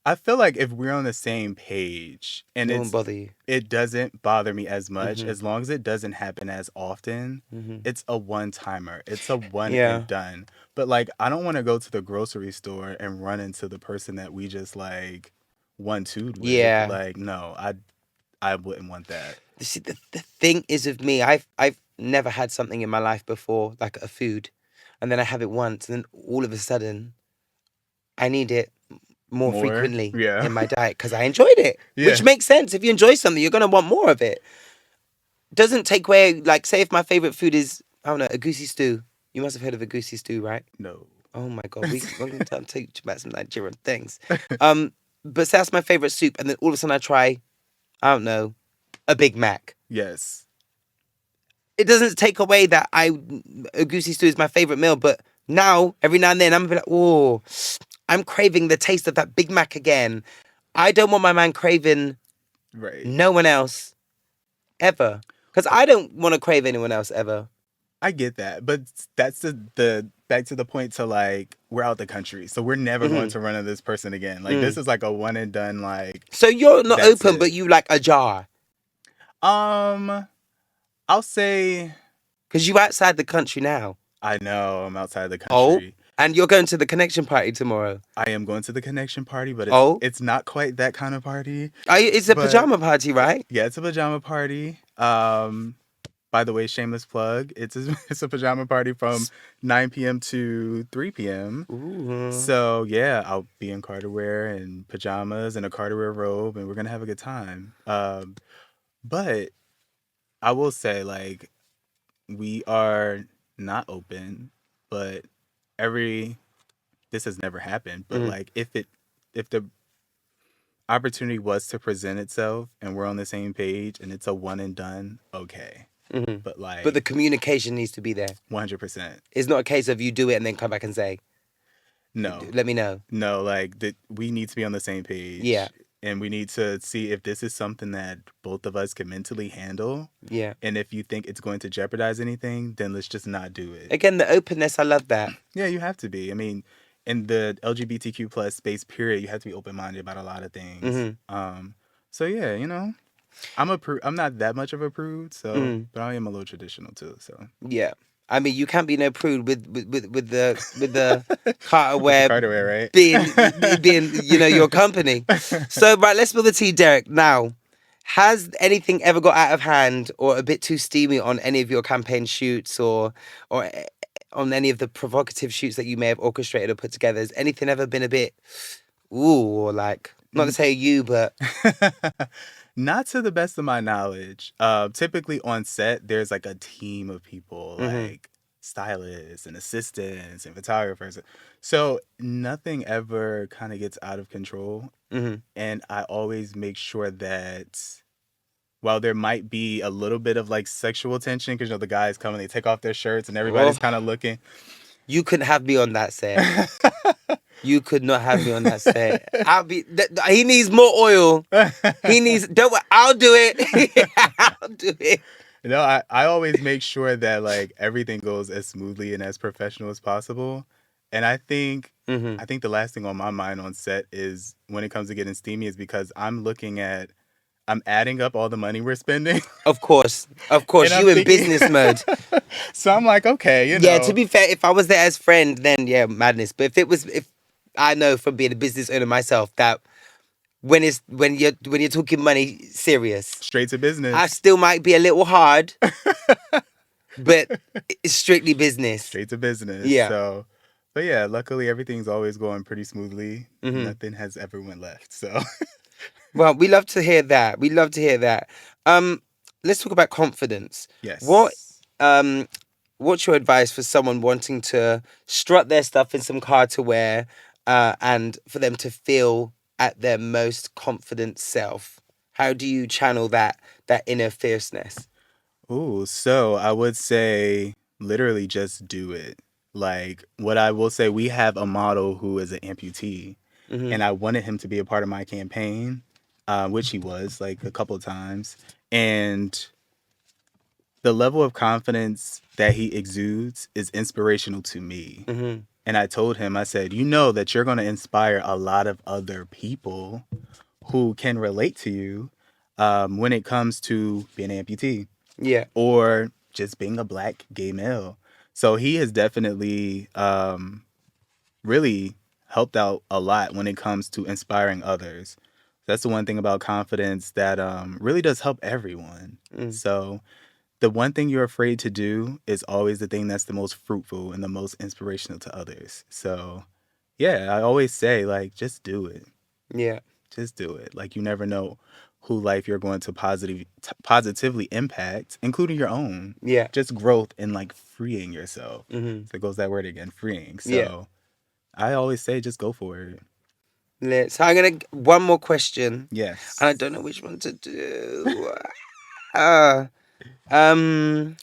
I feel like if we're on the same page and it won't bother you. It doesn't bother me as much as long as it doesn't happen as often. It's a one-timer. It's a one and done. But like, I don't want to go to the grocery store and run into the person that we just like 1-2'd with. Yeah. Like, no, I wouldn't want that. See, the thing is with me, I've never had something in my life before, like a food, and then I have it once, and then all of a sudden, I need it more More? frequently Yeah. in my diet because I enjoyed it, Yeah. which makes sense. If you enjoy something, you're gonna want more of it. Doesn't take away, like, say if my favorite food is, I don't know, a goosey stew. You must have heard of a goosey stew, right? No. Oh my god, we're gonna tell you about some Nigerian things. But say that's my favorite soup, and then all of a sudden I try, I don't know, a Big Mac. Yes. It doesn't take away that a goosey stew is my favorite meal, but now every now and then I'm gonna be like, oh, I'm craving the taste of that Big Mac again. I don't want my man craving Right. no one else ever, because I don't want to crave anyone else ever. I get that, but that's the back to the point to like we're out the country, so we're never going Hmm. to run into this person again. Like this is like a one and done. Like So you're not that's open, but it. you like a jar, Um, I'll say because you outside the country now. I know I'm outside the Oh, country. and you're going to the connection party tomorrow. I am going to the connection party, but Oh, it's not quite that kind of party. it's a But pajama party, right? yeah, it's a pajama party. By the way, shameless plug. It's a pajama party from 9 p.m. to 3 p.m. Ooh. So yeah, I'll be in Carter wear and pajamas and a Carter wear robe, and we're gonna have a good time. But I will say, like, we are not open, but every this has never happened. But Hmm. like, if the opportunity was to present itself and we're on the same page and it's a one and done, okay. Hmm. But But the like, communication needs to be there. 100%, It's not a case of you do it and then come back and say, no. let me know. No, like that we need to be on the same Yeah, page and we need to see if this is something that both of us can mentally handle. yeah. And if you think it's going to jeopardize anything, then let's just not do it. Again, the openness, I love that. Yeah, you have to be. I mean, in the LGBTQ plus space period, you have to be open minded about a lot of things. Hmm. So yeah, I'm not that much of a prude, so Mm. but I am a little traditional too. So Yeah. I mean, you can't be no prude with the Carter with the wear Carter wear, right? being your company. So right, let's spill the tea, Derek. Now, has anything ever got out of hand or a bit too steamy on any of your campaign shoots or on any of the provocative shoots that you may have orchestrated or put together? Has anything ever been a bit or like, not to say you, but Not to the best of my knowledge. Typically on set, there's like a team of people, mm-hmm, like stylists and assistants and photographers. So nothing ever kind of gets out of control. mm-hmm. And I always make sure that while there might be a little bit of like sexual tension, because the guys come and they take off their shirts and everybody's Oh, kind of looking. you couldn't have me on that set. You could not have me on that set. I'll be. He needs more oil. He needs. Don't. I'll do it. I'll do it. I always make sure that like everything goes as smoothly and as professional as possible. And Hmm. I think the last thing on my mind on set is when it comes to getting steamy is because I'm adding up all the money we're spending Of course. Of and course. I'm You in thinking business mode. so I'm like, okay, Yeah. To be fair, if I was there as friend, then yeah, madness. But if I know from being a business owner myself that when you're talking money serious, straight to I business. still might be a little hard, but it's strictly business. Straight to business. Yeah. So but yeah, luckily everything's always going pretty smoothly. Hmm. Nothing has ever went left. So Well, we love to hear that. We love to hear that. Let's talk about confidence. What yes. um what's your advice for someone wanting to strut their stuff in some car to wear, and for them to feel at their most confident self? How do you channel that inner fierceness? Ooh, so I would say literally just do it. Like what I will say, we have a model who is an amputee, Hmm. and I wanted him to be a part of my campaign, which he was like a couple of times. And the level of confidence that he exudes is inspirational to me. Hmm. And I told him, I said, you know that you're going to inspire a lot of other people who can relate to you when it comes to being an amputee Yeah. or just being a black gay male. So he has definitely really helped out a lot when it comes to inspiring others. That's the one thing about confidence that really does help everyone. Mm. So the one thing you're afraid to do is always the thing that's the most fruitful and the most inspirational to others. So, yeah, I always say, like, just do it. Yeah. Just do it. Like, you never know who life you're going to positively impact, including your own. Yeah. Just growth and like freeing yourself. Mm-hmm. So it goes that word again, freeing. Yeah. So I always say, just go for it. So I'm gonna one more question, Yes. and I don't know which one to do. uh, um.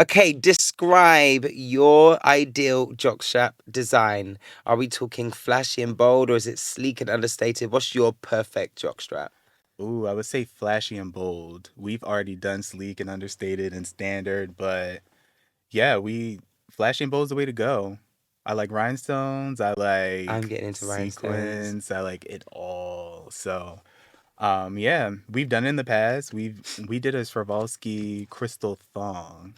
Okay, describe your ideal jockstrap design. Are we talking flashy and bold, or is it sleek and understated? What's your perfect jockstrap? Ooh, I would say flashy and bold. We've already done sleek and understated and standard, but yeah, we flashy and bold is the way to go. I like rhinestones. I I'm like getting into rhinestones. sequins. I like it all. So, yeah, we've done it in the past. We did a Swarovski crystal thong.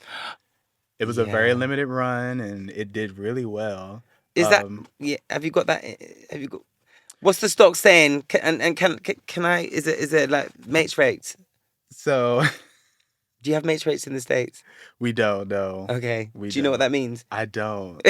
It was a very Yeah. limited run, and it did really well. Is that yeah? Have you got that? Have you got? What's the stock saying? Can I? Is it like mates rates? So Do you have mates rates in the States? we don't know. Okay. We Do you know what don't. that means? I don't.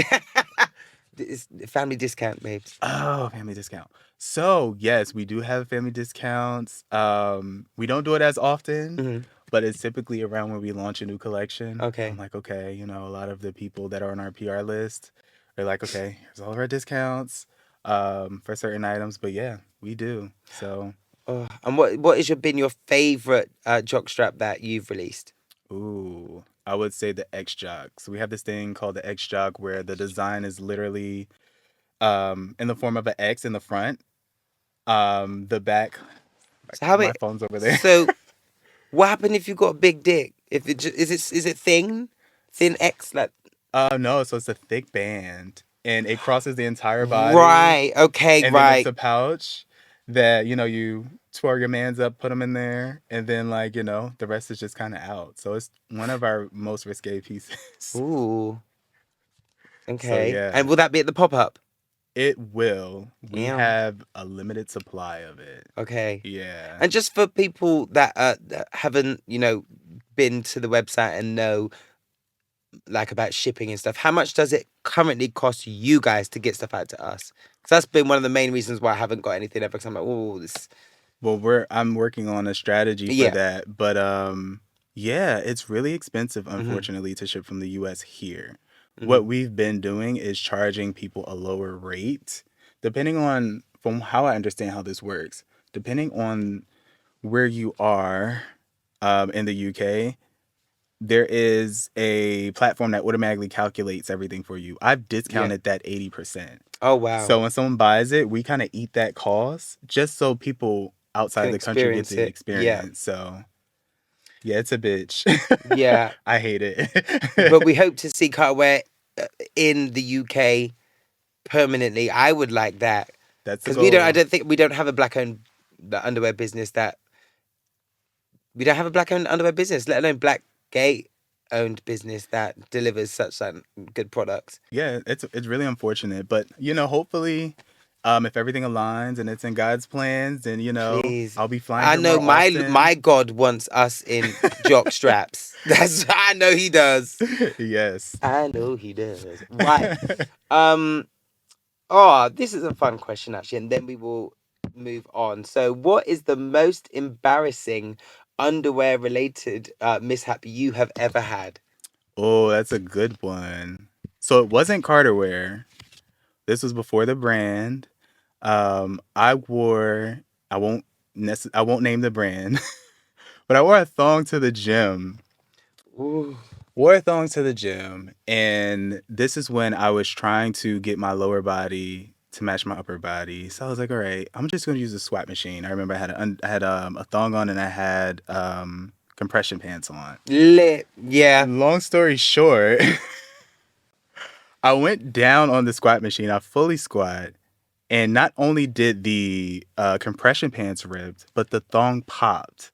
It's family discount, babes. Oh, family discount. So yes, we do have family discounts. We don't do it as often, Hmm. but it's typically around when we launch a new collection. I'm Okay. like, okay, a lot of the people that are on our PR list are like, okay, here's all of our discounts for certain items. But yeah, we do. So, Oh, and what is been your favorite jockstrap that you've released? ooh, I would say the X Jock. So we have this thing called the X Jock where the design is literally in the form of an X in the front. The back, So how my it? phone's over there. So what happened if you got a big dick? If is it thin X like? No, so it's a thick band and it crosses the entire body Right. Okay. and then it's Right. a pouch that, you twirl your mans up, put them in there, and then like, the rest is just kind of out. So it's one of our most risque pieces. Ooh. So Okay. yeah, And will that be at the pop up? it will. We Yeah. have a limited supply of it. Okay. Yeah. And just for people that haven't, been to the website and know like about shipping and stuff, how much does it currently cost you guys to get stuff out to us? Because that's been one of the main reasons why I haven't got anything ever. Because I'm like, oh, this. Well, I'm working on a strategy for Yeah. that, but yeah, it's really expensive Hmm. unfortunately to ship from the US here. Hmm. What we've been doing is charging people a lower rate depending on from how I understand how this works. Depending on where you are in the UK, there is a platform that automatically calculates everything for you. I've Yeah. discounted that 80%. Oh wow. So when someone buys it, we kind of eat that cost just so people outside Can the country get experience the it. Yeah. experience. So yeah, it's a bitch. Yeah. I hate it. But we hope to see Cutaway in the UK permanently. I would like that That's the because we don't. I goal. don't think we don't have a black owned underwear business that we don't have a black owned underwear business, let alone black gay owned business that delivers such good products. Yeah, it's really unfortunate, but hopefully, if everything aligns and it's in God's plans, then Please. I'll be flying I here know more often. my God wants us in jock straps. That's I know he does. Yes. I know he does. Right. Um. Oh, this is a fun question actually, and then we will move on. So, what is the most embarrassing underwear related mishap you have ever had? Oh, that's a good one. So it wasn't Carterwear. This was before the brand. I wore. I won't name the brand, but I wore a thong to the gym. Ooh. Wore a thong to the gym, and this is when I was trying to get my lower body to match my upper body. So I was like, all right, I'm just gonna use a squat machine. I remember I had a thong on and I had compression pants on. Lit. Yeah. Long story short, I went down on the squat machine. I fully squat, and not only did the compression pants ripped, but the thong popped.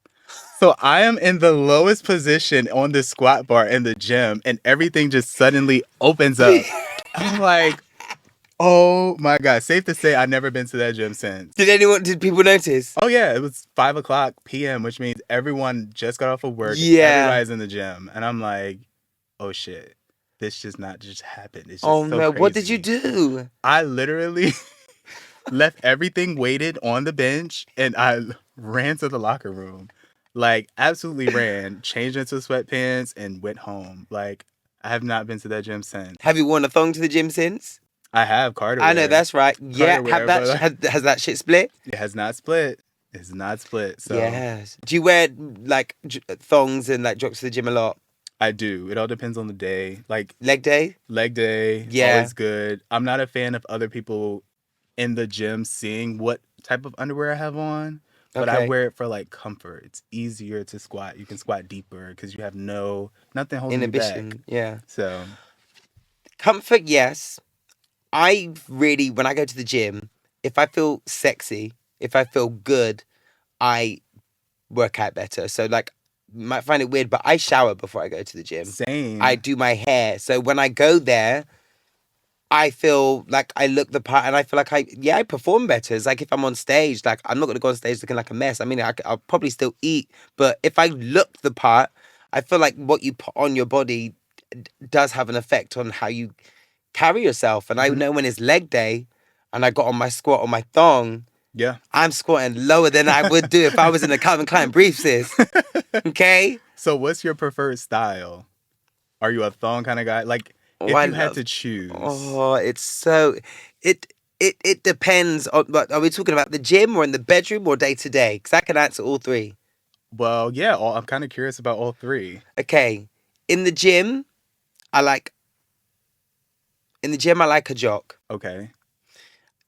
So I am in the lowest position on the squat bar in the gym, and everything just suddenly opens up. I'm like, Oh my God. Safe to say I've never been to that gym since. Did people notice? Oh yeah, it was 5 o'clock p.m., which means everyone just got off of work. Yeah. Everybody's in the gym. And I'm like, oh shit. This just not just happened. It's Oh just so no, what did you crazy. do? I literally left everything weighted on the bench and I ran to the locker room. Like, absolutely ran, changed into sweatpants, and went home. Like, I have not been to that gym since. Have you worn a thong to the gym since? I have Carter I know wear. that's right. Yeah, Carter wear, but has that shit split? it has not split. It's not split. So Yes. Do you wear like thongs and like jocks to the gym a lot? I do. It all depends on the day. Like, Leg day? leg day, Yeah. always good. I'm not a fan of other people in the gym seeing what type of underwear I have on, but I Okay. wear it for like comfort. It's easier to squat. You can squat deeper because you have nothing holding you back. Inhibition. Yeah. So, Comfort, yes. I really, when I go to the gym, if I feel sexy, if I feel good, I work out better. So, like, you might find it weird, but I shower before I go to the gym. same. I do my hair. So when I go there, I feel like I look the part and I feel like I perform better. It's like if I'm on stage, like I'm not going to go on stage looking like a mess. I mean, I'll probably still eat, but if I look the part, I feel like what you put on your body does have an effect on how you carry yourself. And I Mhm. know when it's leg day and I got on my squat on my thong, Yeah. I'm squatting lower than I would do if I was in a Calvin Klein brief, sis. Okay? So, what's your preferred style? Are you a thong kind of guy? Like, Oh, if I you had love. to choose, Oh, it's so. It it depends on. But are we talking about the gym or in the bedroom or day to day? Because I can answer all three. well, yeah, I'm kind of curious about all three. Okay, in the gym, I like. In the gym, I like a jock Okay.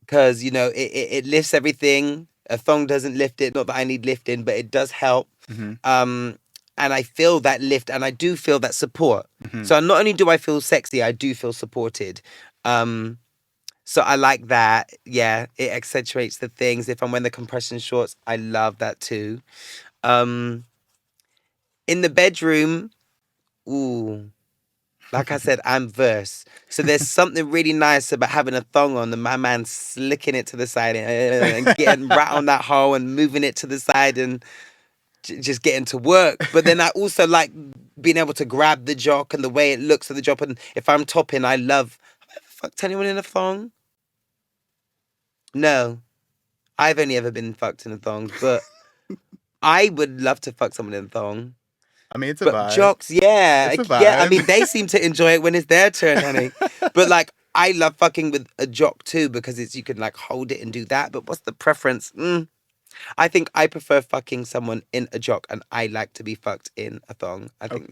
because it lifts everything. A thong doesn't lift it. Not that I need lifting, but it does help. hmm Um, and I feel that lift, and I do feel that support. hmm So not only do I feel sexy, I do feel supported. Um, So I like that. Yeah, it accentuates the things. If I'm wearing the compression shorts, I love that too. Um, in the bedroom, ooh, like I said, I'm verse. So there's something really nice about having a thong on and my man slicking it to the side and getting right on that hole and moving it to the side and just getting to work. But then I also like being able to grab the jock and the way it looks at the jock. And if I'm topping, I love. Have I ever fucked anyone in a thong? No. I've only ever been fucked in a thong, but I would love to fuck someone in a thong. I mean, it's a But vibe. jocks, yeah, It's a yeah. I vibe. mean, they seem to enjoy it when it's their turn, honey. But like, I love fucking with a jock too because you can like hold it and do that. But what's the preference? I think I prefer fucking someone in a jock, and I like to be fucked in a thong. I think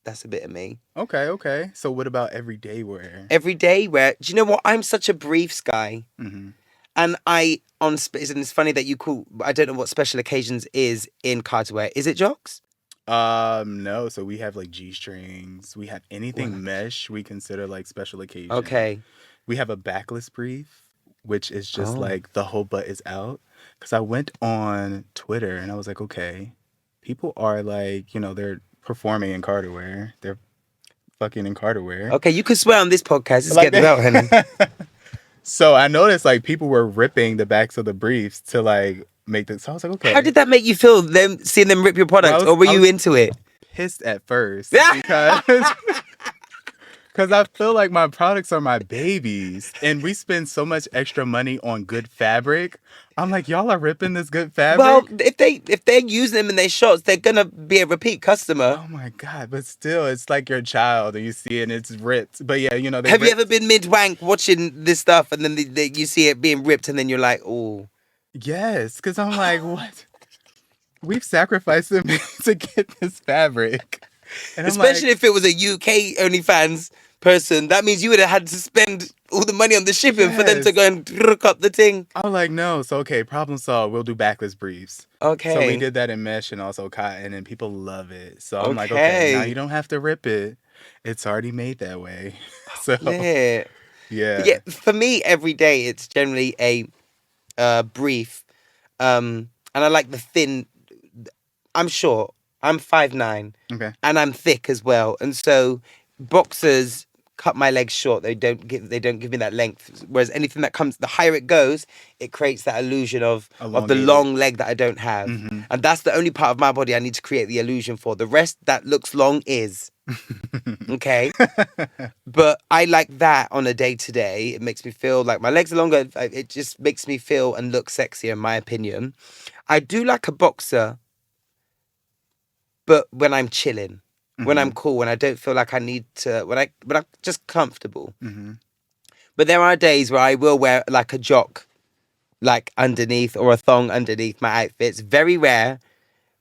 that's a bit of me. Okay, okay. So what about everyday wear? Every day, where do you know what? I'm such a briefs guy. hmm And and it's funny that you call, I don't know what special occasions is in carterwear. Is it jocks? No. So we have like G-strings. We have anything mesh we consider like special occasion. Okay. We have a backless brief, which is just Oh. like the whole butt is out. Because I went on Twitter and I was like, okay, people are like, they're performing in carterwear. They're fucking in carterwear. Okay, you can swear on this podcast. Let's Like get them out, honey. So I noticed like people were ripping the backs of the briefs to like make this. So I was like, okay. How did that make you feel, them seeing them rip your Well, product? Or were you into it? pissed at first because I feel like my products are my babies and we spend so much extra money on good fabric. I'm like, y'all are ripping this good fabric. Well, if they're using them in their shots, they're gonna be a repeat customer. Oh my God, but still, it's like your child and you see it and it's ripped. But yeah, they Have you ripped. ever been mid-wank watching this stuff and then you see it being ripped and then you're like, oh. Yes, because I'm like, what? We've sacrificed them to get this fabric. And I'm Especially like, if it was a UK OnlyFans person, that means you would have had to spend all the money on the shipping for them to Yes. go and hook up the thing. I'm like, no. So, okay, problem solved. We'll do backless briefs. Okay. So we did that in mesh and also cotton, and people love it. So I'm like, okay, now you don't have to rip it. It's already made that way. So, Lit. yeah. But yeah, for me, every day it's generally a brief, and I like the thin. I'm short. I'm 5'9", Okay. and I'm thick as well, and so boxers cut my legs short. They don't give me that length. Whereas anything that comes, the higher it goes, it creates that illusion of the Elongated. long leg that I don't have. Mm-hmm. And that's the only part of my body I need to create the illusion for. The rest that looks long is okay. But I like that on a day to day. It makes me feel like my legs are longer. It just makes me feel and look sexier, in my opinion. I do like a boxer, but when I'm chilling, when I'm cool, when I don't feel like I need to, when I'm just comfortable. Mm-hmm. But there are days where I will wear like a jock, like underneath, or a thong underneath my outfits. Very rare,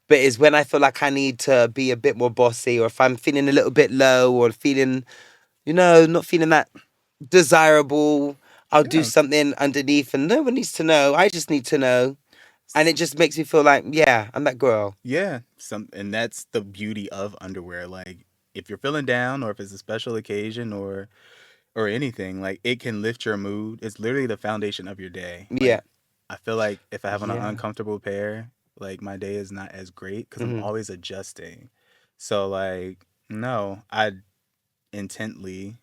but it's when I feel like I need to be a bit more bossy, or if I'm feeling a little bit low, or feeling, not feeling that desirable. I'll do Yeah. something underneath, and no one needs to know. I just need to know, and it just makes me feel like, yeah, I'm that girl. Yeah. And that's the beauty of underwear. Like if you're feeling down or if it's a special occasion or anything, like it can lift your mood. It's literally the foundation of your day. Yeah, Like I feel like if I have on an yeah. uncomfortable pair, like my day is not as great because I'm Hmm. always adjusting. So like no, I intently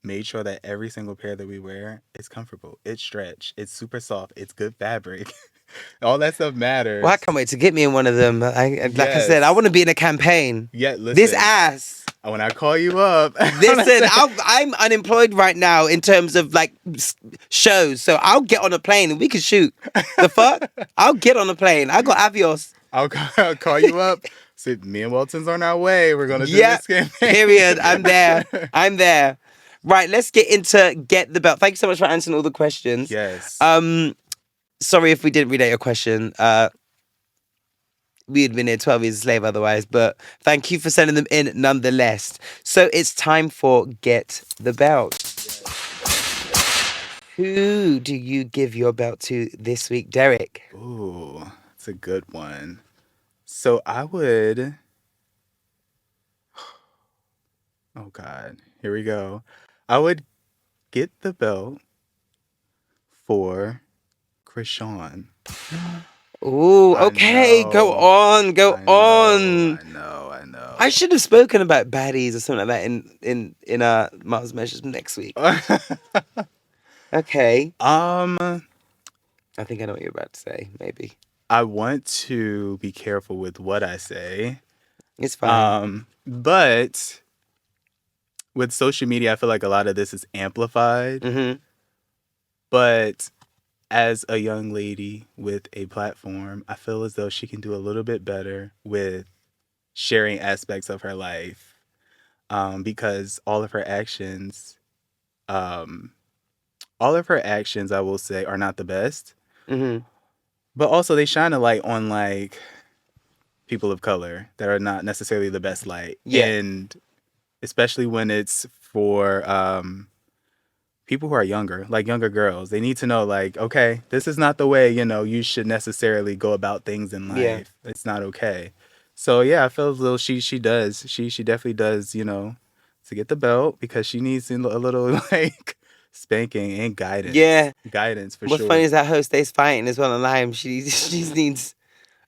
made sure that every single pair that we wear is comfortable. It's stretch. It's super soft. It's good fabric. All that stuff Well, I matters. can't wait to get me in one of them. Like I said, I Yes. want to be in a campaign. Yeah, This listen. ass. When I call you up, Listen, I'm unemployed right now in terms of like shows, so I'll get on a plane and we can shoot. The fuck? I'll get on a plane. I got Avios. I'll call you up. Say, me and Welton's on our way. We're gonna do Yeah. this campaign. Period. I'm there. I'm there. Right. Let's get into get the belt. Thank you so much for answering all the questions. Yes. Sorry if we didn't read out your question. We'd been here 12 years a slave otherwise, but thank you for sending them in nonetheless. So it's time for Get the Belt. Who do you give your belt to this week, Derek? Ooh, it's a good one. So I would. Oh God, here we go. I would get the belt for Krishan. Ooh, I okay, go know. on, go I know. on. I know. I know. I should have spoken about baddies or something like that in Miles Measures next week. Okay, um, I think I know what you're about to say. Maybe I want to be careful with what I say. it's fine. But with social media, I feel like a lot of this is amplified. Mm-hmm. But as a young lady with a platform, I feel as though she can do a little bit better with sharing aspects of her life. Because um, all of her actions, I will say, are not the best. Mm-hmm. But also, they shine a light on like people of color that are not necessarily the best light, Yeah, and especially when it's for people who are younger, like younger girls. They need to know, like, okay, this is not the way, you should necessarily go about things in yeah, life. It's not okay. So yeah, I feel as though she does. She definitely does, to get the belt because she needs a little like spanking and guidance. yeah. Guidance for What's funny sure. is that her stays fighting as well online. She needs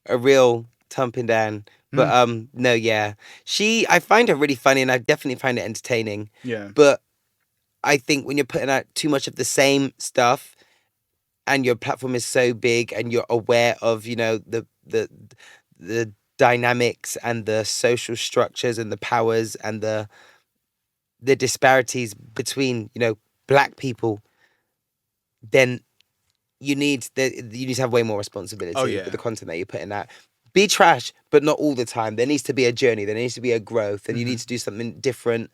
a real thumping down. But Mm, no, yeah. I find her really funny and I definitely find it entertaining. yeah. But I think when you're putting out too much of the same stuff and your platform is so big and you're aware of, the dynamics and the social structures and the powers and the disparities between, black people, then you need to have way more Oh responsibility with yeah. the content that you're putting out. Be trash, but not all the time. There needs to be a journey. There needs to be a growth, and you Hmm. need to do something different.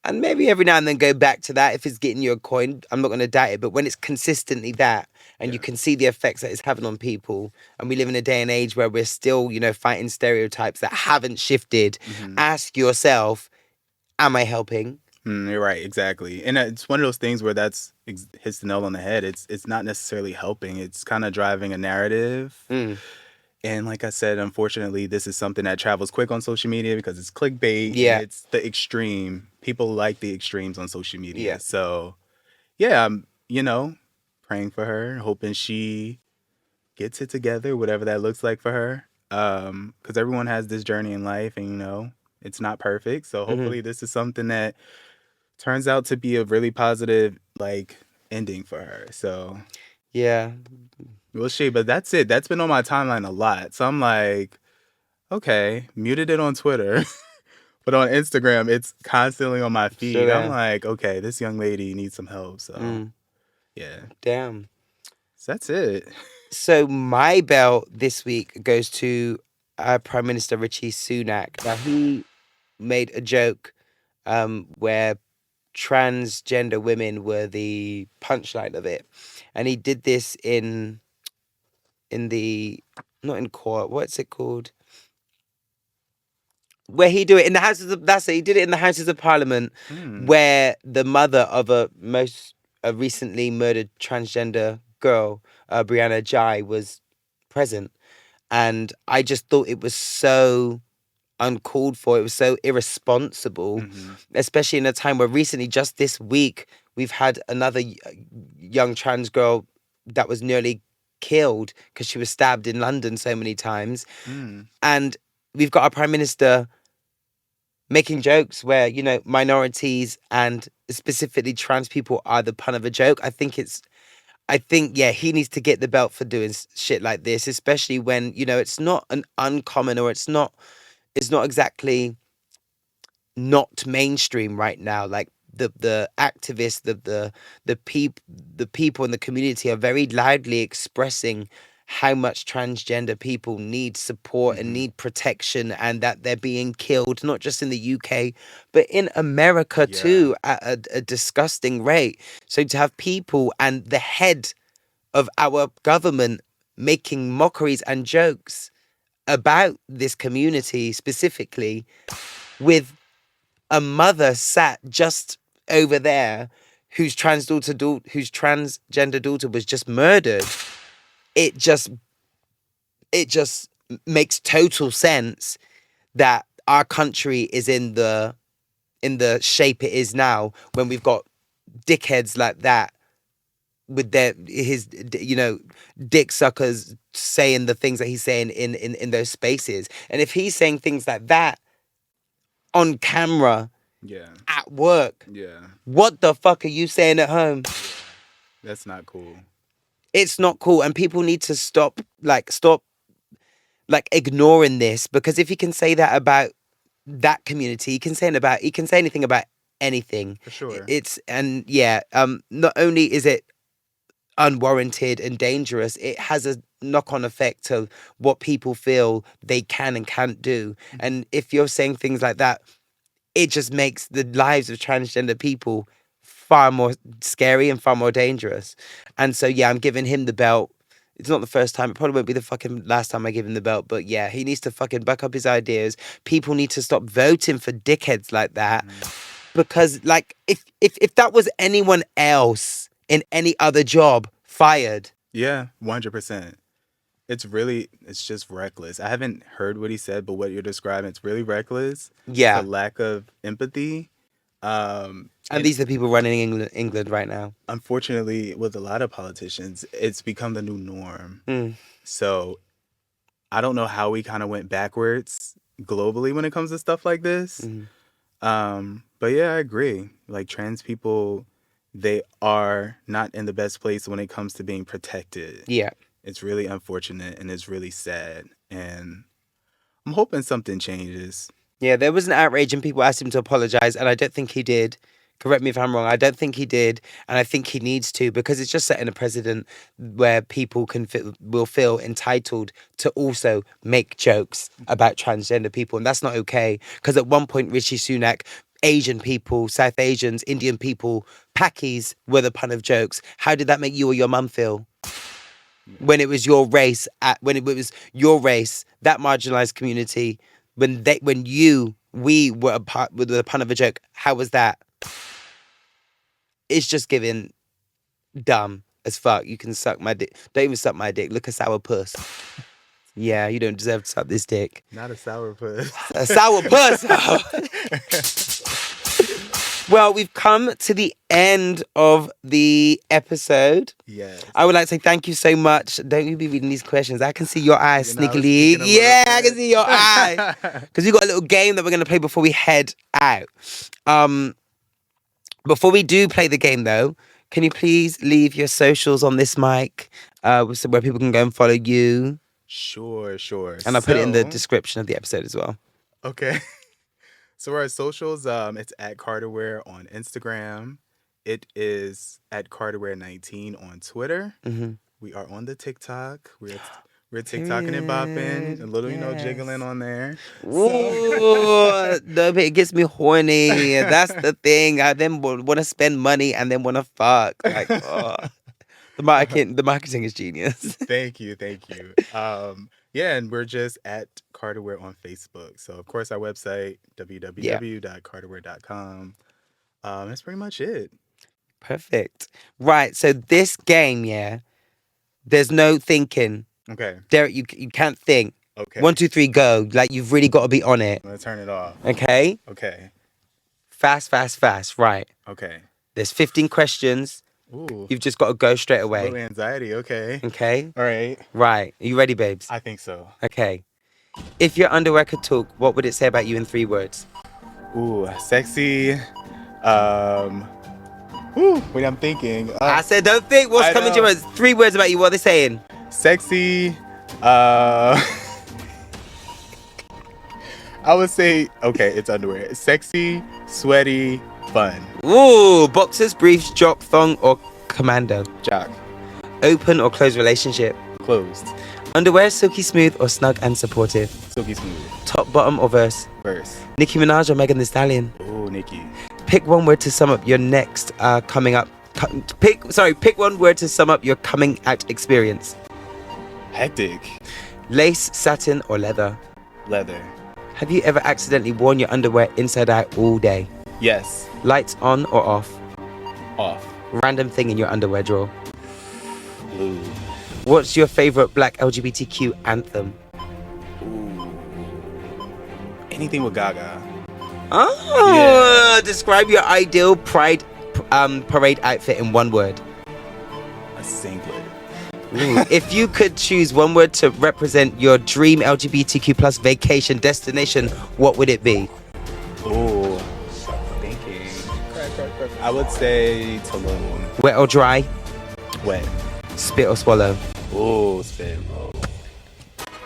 And maybe every now and then go back to that if it's getting you a coin. I'm not going to doubt it, but when it's consistently that, and you Yeah. can see the effects that it's having on people, and we live in a day and age where we're still, fighting stereotypes that haven't shifted. Hmm. Ask yourself, am I helping? You're right, exactly, and it's one of those things where hits the nail on the head. It's not necessarily helping. It's kind of driving a narrative. Mm, And like I said, unfortunately, this is something that travels quick on social media because it's clickbait and yeah, it's the extreme. People like the extremes on social media. yeah. So, yeah, I'm, praying for her, hoping she gets it together, whatever that looks like for her. Because everyone has this journey in life and, it's not perfect. So Hmm. hopefully this is something that turns out to be a really positive like ending for her. So Yeah. we'll see. But that's it. That's been on my timeline a lot. So I'm like, okay, muted it on Twitter. But on Instagram, it's constantly on my Still feed. I'm there. like, okay, this young lady needs some help. So yeah. Damn. So that's it. So my belt this week goes to Prime Minister Rishi Sunak. Now he made a joke where transgender women were the punchline of it, and he did this in the not in court. What's it called? Where he do it in the Houses of that's it. He did it in the Houses of Parliament, where the mother of a recently murdered transgender girl, Brianna Jai, was present, and I just thought it was so uncalled for. It was so irresponsible, especially in a time where recently, just this week, we've had another young trans girl that was nearly killed because she was stabbed in London so many times, and we've got our prime minister making jokes where minorities and specifically trans people are the pun of a joke. I think, yeah, he needs to get the belt for doing shit like this, especially when, it's not an uncommon, or it's not exactly not mainstream right now. Like the activists, the people in the community are very loudly expressing how much transgender people need support and need protection, and that they're being killed not just in the UK but in America too at a disgusting rate. So to have people and the head of our government making mockeries and jokes about this community specifically, with a mother sat just over there whose whose transgender daughter was just murdered, it just makes total sense that our country is in the shape it is now, when we've got dickheads like that with his dick suckers saying the things that he's saying in those spaces. And if he's saying things like that on camera at work, what the fuck are you saying at home? That's not cool. It's not cool, and people need to stop ignoring this, because if he can say that about that community, he can say anything about anything. For sure. Not only is it unwarranted and dangerous, it has a knock-on effect to what people feel they can and can't do. And if you're saying things like that, it just makes the lives of transgender people far more scary and far more dangerous. And so, yeah, I'm giving him the belt. It's not the first time. It probably won't be the fucking last time I give him the belt. But yeah, he needs to fucking back up his ideas. People need to stop voting for dickheads like that. Because, like, if that was anyone else in any other job, fired. Yeah, 100%. It's just reckless. I haven't heard what he said, but what you're describing, it's really reckless. Yeah. It's a lack of empathy. And these are the people running England right now. Unfortunately, with a lot of politicians, it's become the new norm. So I don't know how we kind of went backwards globally when it comes to stuff like this. But yeah, I agree. Like, trans people, they are not in the best place when it comes to being protected. Yeah. It's really unfortunate, and it's really sad. And I'm hoping something changes. Yeah, there was an outrage and people asked him to apologize, and I don't think he did. Correct me if I'm wrong. I don't think he did, and I think he needs to, because it's just setting a precedent where people will feel entitled to also make jokes about transgender people, and that's not okay. Because at one point, Rishi Sunak, Asian people, South Asians, Indian people, Pakis were the pun of jokes. How did that make you or your mum feel? When it was your race, that marginalized community, we were a part with the pun of a joke. How was that? It's just giving dumb as fuck. You can suck my dick. Don't even suck my dick. Look, a sour puss. Yeah, you don't deserve to suck this dick. Not a sour puss. A sour puss. Well, we've come to the end of the episode. Yes. I would like to say thank you so much. Don't you be reading these questions. I can see your eyes You know, I was sneakily. thinking a little Yeah, bit. I can see your eye. Because we've got a little game that we're going to play before we head out. Before we do play the game, though, can you please leave your socials on this mic, so where people can go and follow you? Sure. And I'll put it in the So, description of the episode as well. okay. So our socials, it's at Carterware on Instagram. It is at Carterware19 on Twitter. Mm-hmm. We are on the TikTok. We're TikToking and bopping, a little, Yes. jiggling on there. Ooh, no, but it gets me horny. That's the thing. I then want to spend money and then want to fuck. Like, oh. The marketing is genius. Thank you. Yeah, and we're just at Carterware on Facebook. So of course our website, www.carterware.com. That's pretty much it. Perfect. Right. So this game, yeah, there's no thinking. Okay. Derek, you can't think. Okay. 1, 2, 3, go. Like, you've really got to be on it. I'm gonna turn it off. Okay? Okay. Fast. Right. Okay. There's 15 questions. Ooh. You've just got to go straight A little away. anxiety. Okay. Okay? All right. Right. Are you ready, babes? I think so. Okay. If your underwear could talk, what would it say about you in 3 words? Ooh, sexy. Wait, I'm thinking. I said don't think. What's coming to your words? 3 words about you. What are they saying? Sexy. I would say, okay, it's underwear. Sexy, sweaty, fun. Ooh, boxers, briefs, jock, thong, or commando? Jock. Open or closed relationship? Closed. Underwear, silky smooth or snug and supportive? Silky smooth. Top, bottom, or verse? Verse. Nicki Minaj or Megan Thee Stallion? Ooh, Nikki. Pick one word to sum up your next coming up. Pick one word to sum up your coming out experience. Hectic. Lace, satin, or leather? Leather. Have you ever accidentally worn your underwear inside out all day? Yes. Lights on or off? Off. Random thing in your underwear drawer. Blue. What's your favorite black LGBTQ anthem? Ooh. Anything with Gaga. Oh, describe your ideal pride parade outfit in 1 word. A singlet. Ooh. If you could choose 1 word to represent your dream LGBTQ plus vacation destination, what would it be? Ooh. Thinking. I would say Tulum. Wet or dry? Wet. Spit or swallow? Ooh, spit.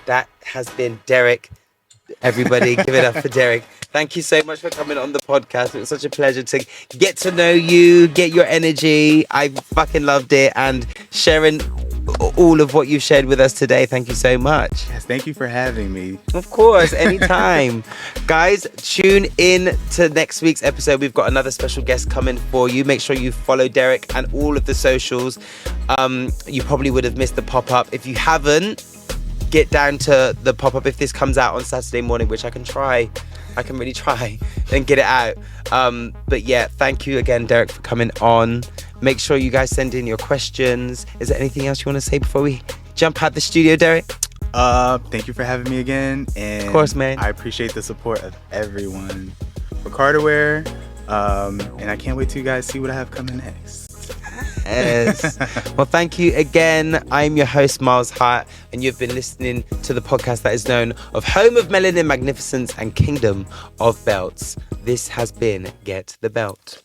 That has been Derek. Everybody, give it up for Derek. Thank you so much for coming on the podcast. It was such a pleasure to get to know you, get your energy. I fucking loved it, and sharing all of what you've shared with us today. Thank you so much. Yes, thank you for having me. Of course, anytime. Guys, tune in to next week's episode. We've got another special guest coming for you. Make sure you follow Derek and all of the socials. You probably would have missed the pop-up. If you haven't, get down to the pop-up if this comes out on Saturday morning, which I can really try and get it out. But yeah, thank you again, Derek, for coming on. Make sure you guys send in your questions. Is there anything else you want to say before we jump out the studio, Derek? Thank you for having me again. And of course, man. I appreciate the support of everyone for Carterware. And I can't wait till you guys see what I have coming next. Yes. Well, thank you again. I'm your host, Myles Hart, and you've been listening to the podcast that is known of Home of Melanin Magnificence and Kingdom of Belts. This has been Get the Belt.